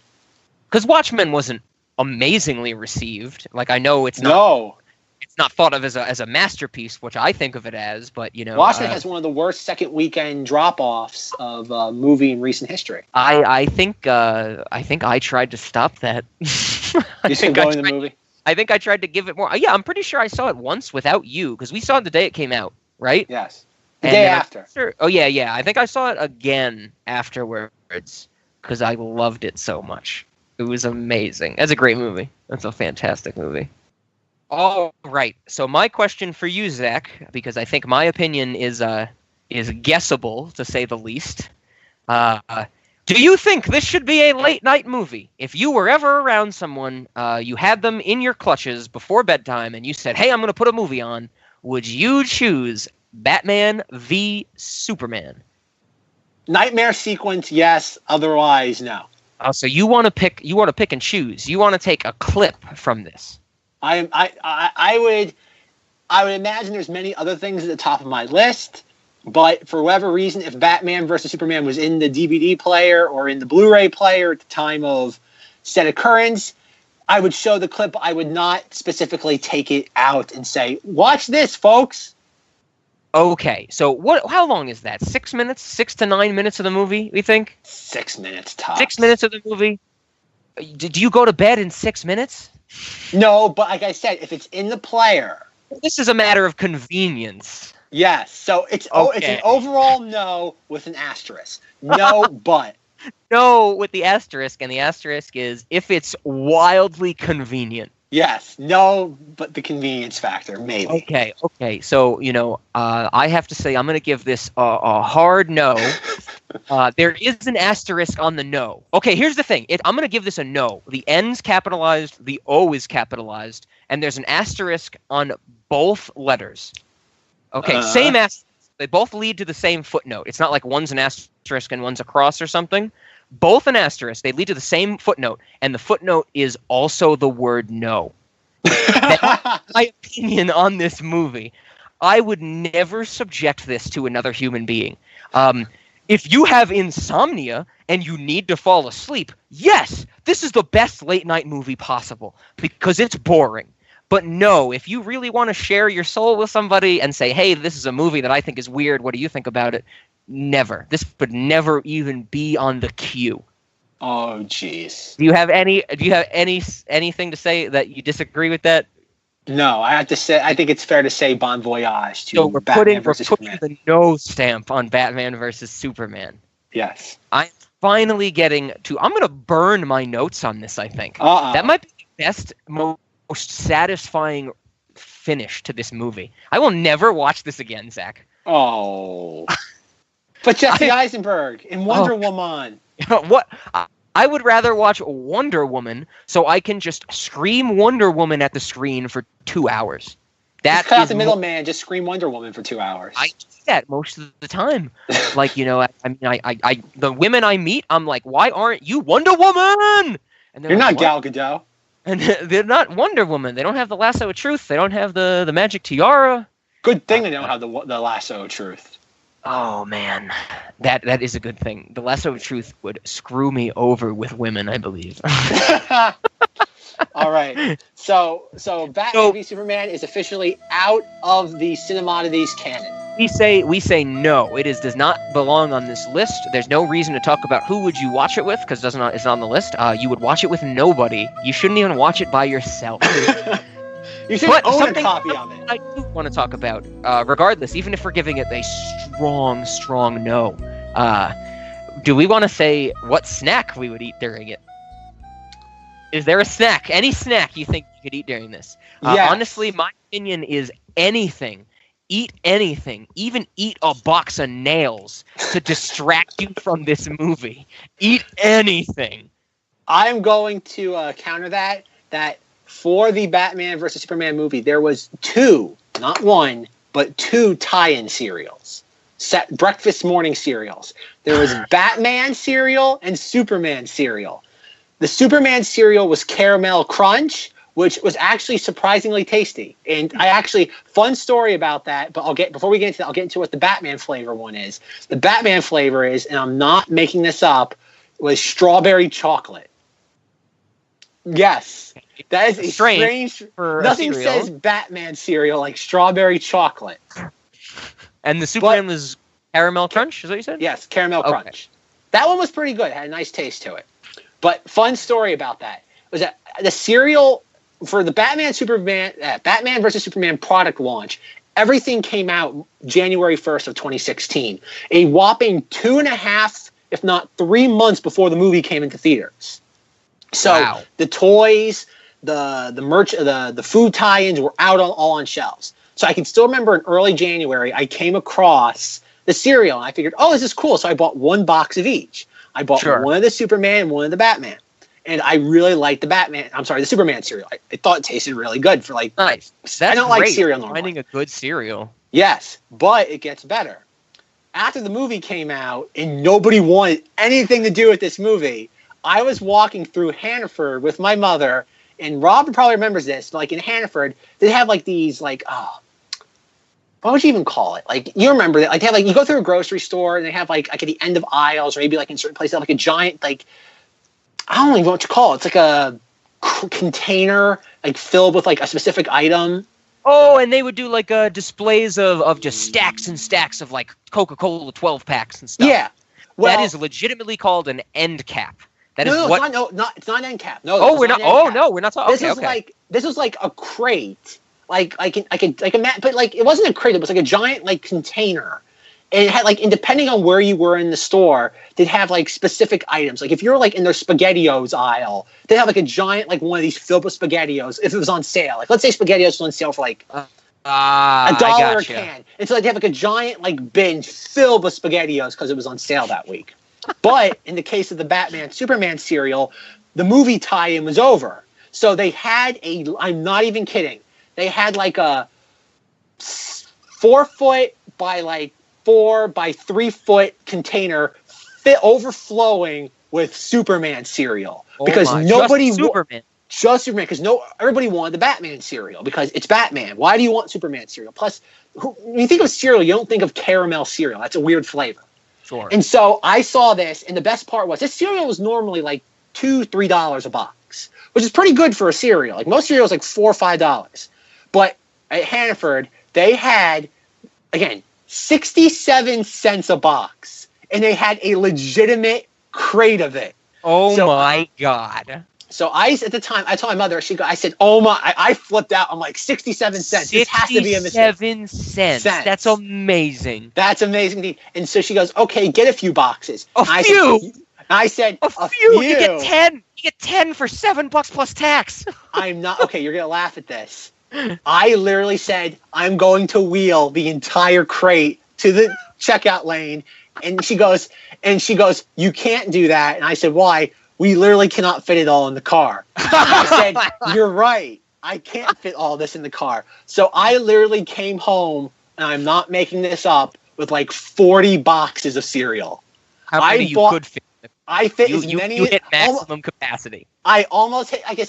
Because Watchmen wasn't amazingly received. Like, I know it's not. No. It's not thought of as a masterpiece, which I think of it as, but Watchmen has one of the worst second weekend drop-offs of a movie in recent history. I think I tried to stop that. You think going to the movie? I think I tried to give it more. Yeah, I'm pretty sure I saw it once without you, because we saw it the day it came out, right? Yes. The day after. Oh yeah. I think I saw it again afterwards because I loved it so much. It was amazing. That's a great movie. That's a fantastic movie. All right. So my question for you, Zach, because I think my opinion is guessable to say the least. Do you think this should be a late night movie? If you were ever around someone, you had them in your clutches before bedtime, and you said, "Hey, I'm going to put a movie on," would you choose Batman v Superman? Nightmare sequence, yes. Otherwise, no. Oh, so you want to pick and choose. You want to take a clip from this. I would imagine there's many other things at the top of my list, but for whatever reason, if Batman versus Superman was in the DVD player or in the Blu-ray player at the time of said occurrence, I would show the clip. I would not specifically take it out and say, "Watch this, folks." Okay, so how long is that? 6 minutes? 6 to 9 minutes of the movie, we think? 6 minutes tops. 6 minutes of the movie? Do you go to bed in 6 minutes? No, but like I said, if it's in the player. This is a matter of convenience. Yes, so it's an overall no with an asterisk. No, but. No with the asterisk, and the asterisk is if it's wildly convenient. Yes, no, but the convenience factor, maybe. Okay. So, I have to say I'm going to give this a hard no. There is an asterisk on the no. Okay, here's the thing. I'm going to give this a no. The N's capitalized, the O is capitalized, and there's an asterisk on both letters. Okay, same asterisk. They both lead to the same footnote. It's not like one's an asterisk and one's a cross or something. Both an asterisk. They lead to the same footnote, and the footnote is also the word no. That's my opinion on this movie. I would never subject this to another human being. If you have insomnia and you need to fall asleep, yes, this is the best late night movie possible because it's boring. But no, if you really want to share your soul with somebody and say, "Hey, this is a movie that I think is weird. What do you think about it?" Never. This would never even be on the queue. Oh, jeez. Do you have anything to say that you disagree with that? No, I have to say. I think it's fair to say bon voyage to so Batman versus Superman. We're putting the no stamp on Batman versus Superman. Yes. I'm finally getting to. I'm going to burn my notes on this. I think that might be the best, most satisfying finish to this movie. I will never watch this again, Zach. Oh. But Jesse Eisenberg in Wonder Woman. What? I would rather watch Wonder Woman so I can just scream Wonder Woman at the screen for 2 hours. That cut out the middleman. Just scream Wonder Woman for 2 hours. I do that most of the time. Like, I the women I meet, I'm like, "Why aren't you Wonder Woman?" And you're like, not Gal Gadot. And they're not Wonder Woman. They don't have the lasso of truth. They don't have the magic tiara. Good thing they don't have the lasso of truth. Oh man, that is a good thing. The lasso of truth would screw me over with women, I believe. All right, so Batman v Superman is officially out of the Cinemodities canon. We say no. It does not belong on this list. There's no reason to talk about who would you watch it with because it's not on the list. You would watch it with nobody. You shouldn't even watch it by yourself. You should own a copy of it. I do want to talk about, regardless, even if we're giving it a strong no. Do we want to say what snack we would eat during it? Is there a snack? Any snack you think you could eat during this? Yes. Honestly, my opinion is anything. Eat anything. Even eat a box of nails to distract you from this movie. Eat anything. I'm going to counter that for the Batman vs. Superman movie, there was 2, not 1, but 2 tie-in cereals. Breakfast morning cereals. There was Batman cereal and Superman cereal. The Superman cereal was Caramel Crunch, which was actually surprisingly tasty. And I actually, fun story about that, but before we get into that, I'll get into what the Batman flavor one is. The Batman flavor is, and I'm not making this up, was strawberry chocolate. Yes. That is a strange for nothing says Batman cereal like strawberry chocolate. And the Superman was caramel crunch, is that what you said? Yes, caramel crunch. That one was pretty good. It had a nice taste to it. But fun story about that was that the cereal for the Batman versus Superman product launch, everything came out January 1st of 2016. A whopping 2.5, if not 3 months before the movie came into theaters. So the toys, the merch, the food tie-ins were out all on shelves. So I can still remember in early January, I came across the cereal, and I figured, oh, this is cool. So I bought 1 box of each. I bought one of the Superman and one of the Batman. And I really liked the Superman cereal. I thought it tasted really good for like... Nice. That's I don't great. like cereal normally. Finding a good cereal. Yes, but it gets better. After the movie came out and nobody wanted anything to do with this movie, I was walking through Hannaford with my mother, and Rob probably remembers this, but like in Hannaford, they have like these like... what would you even call it? Like, you remember that? Like, they have, like, you go through a grocery store and they have, like at the end of aisles, or maybe, like, in certain places, they have, like, a giant, like, I don't even know what to call it. It's like a container, like, filled with, like, a specific item. Oh, and they would do, like, displays of just stacks and stacks of, like, Coca-Cola 12-packs and stuff. Yeah. Well, that is legitimately called an end cap. That is what... it's not an end cap. No, we're not. No, we're not talking. This was like a crate. Like a mat, but like it wasn't a crate. It was like a giant like container, and it had like, and depending on where you were in the store, they'd have like specific items. Like if you're like in their SpaghettiOs aisle, they'd have like a giant like one of these filled with SpaghettiOs if it was on sale. Like let's say SpaghettiOs was on sale for like $1 a can, and so they'd have like a giant like bin filled with SpaghettiOs because it was on sale that week. But in the case of the Batman Superman cereal, the movie tie-in was over, so they had I'm not even kidding. They had like a 4 foot by like 4 by 3 foot container overflowing with Superman cereal because nobody just Superman because everybody wanted the Batman cereal because it's Batman. Why do you want Superman cereal? Plus, when you think of cereal, you don't think of caramel cereal. That's a weird flavor. Sure. And so I saw this, and the best part was this cereal was normally like $2-3 a box, which is pretty good for a cereal. Like most cereals, like $4 or $5. But at Hannaford, they had, again, 67 cents a box. And they had a legitimate crate of it. Oh, my God. So at the time, I told my mother, I said, oh my, I flipped out. I'm like, 67 cents. This has to be a mistake. 67 cents. That's amazing. That's amazing. And so she goes, okay, get a few boxes. I said, a few. You get 10. You get 10 for $7 plus tax. I'm not, okay, you're going to laugh at this. I literally said, I'm going to wheel the entire crate to the checkout lane. And she goes, you can't do that. And I said, why? We literally cannot fit it all in the car. I said, you're right. I can't fit all this in the car. So I literally came home, and I'm not making this up, with like 40 boxes of cereal. How many you could fit? I fit as many. You hit maximum capacity. I almost hit, like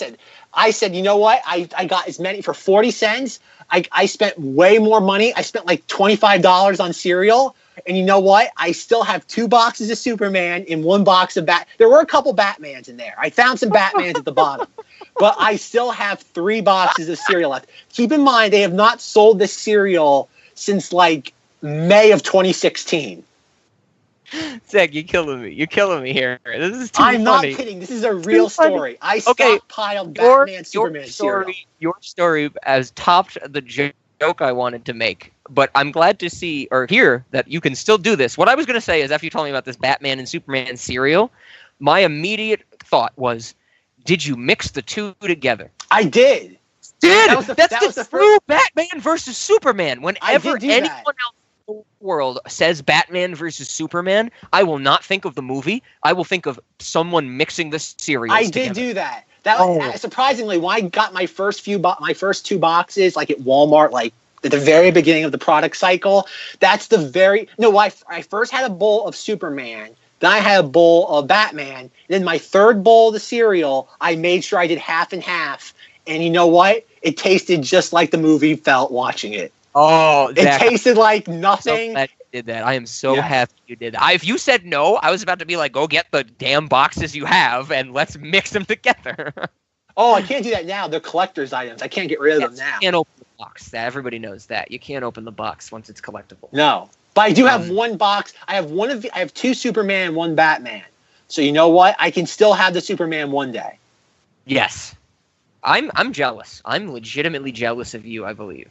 I said, you know what? I got as many for 40 cents. I spent way more money. I spent like $25 on cereal. And you know what? I still have 2 boxes of Superman and 1 box of There were a couple Batmans in there. I found some Batmans at the bottom. But I still have 3 boxes of cereal left. Keep in mind, they have not sold this cereal since like May of 2016. Zack, you're killing me. You're killing me here. This is too funny. I'm not kidding. This is a real story. I stockpiled Batman, Superman cereal. Your story has topped the joke I wanted to make. But I'm glad to see or hear that you can still do this. What I was going to say is after you told me about this Batman and Superman cereal, my immediate thought was, did you mix the two together? I did. That's the true Batman versus Superman. Whenever anyone else in the world says Batman versus Superman, I will not think of the movie. I will think of someone mixing the cereals together. Did do that. That was surprisingly when I got my first 2 boxes, like at Walmart, like at the very beginning of the product cycle. That's I first had a bowl of Superman. Then I had a bowl of Batman. And then my third bowl of the cereal, I made sure I did half and half. and you know what? It tasted just like the movie felt watching it. Oh, Zack, it tasted like I'm so nothing. glad you did that. I am so happy you did that. If you said no, I was about to be like, go get the damn boxes you have and let's mix them together. Oh, I can't do that now. They're collector's items. I can't get rid of them now. You can't open the box. Everybody knows that. You can't open the box once it's collectible. No. But I do have one box. I have two Superman and one Batman. So you know what? I can still have the Superman one day. Yes. I'm jealous. I'm legitimately jealous of you, I believe.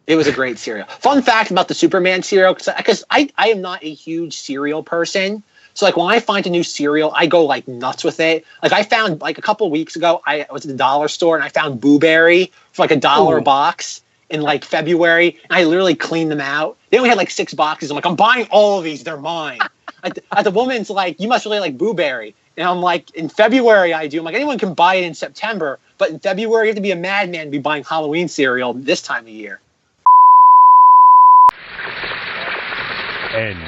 It was a great cereal. Fun fact about the Superman cereal, because I am not a huge cereal person. So like when I find a new cereal, I go like nuts with it. Like I found like a couple of weeks ago, I was at the dollar store and I found Boo Berry for like $1 a box in like February. And I literally cleaned them out. They only had like 6 boxes. I'm like, I'm buying all of these. They're mine. At the woman's like, you must really like Boo Berry. And I'm like, in February I do. I'm like, anyone can buy it in September. But in February, you have to be a madman to be buying Halloween cereal this time of year. End.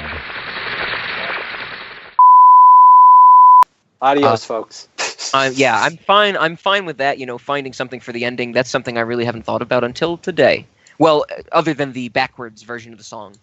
Adios, folks. I'm fine. I'm fine with that. You know, finding something for the ending. That's something I really haven't thought about until today. Well, other than the backwards version of the song.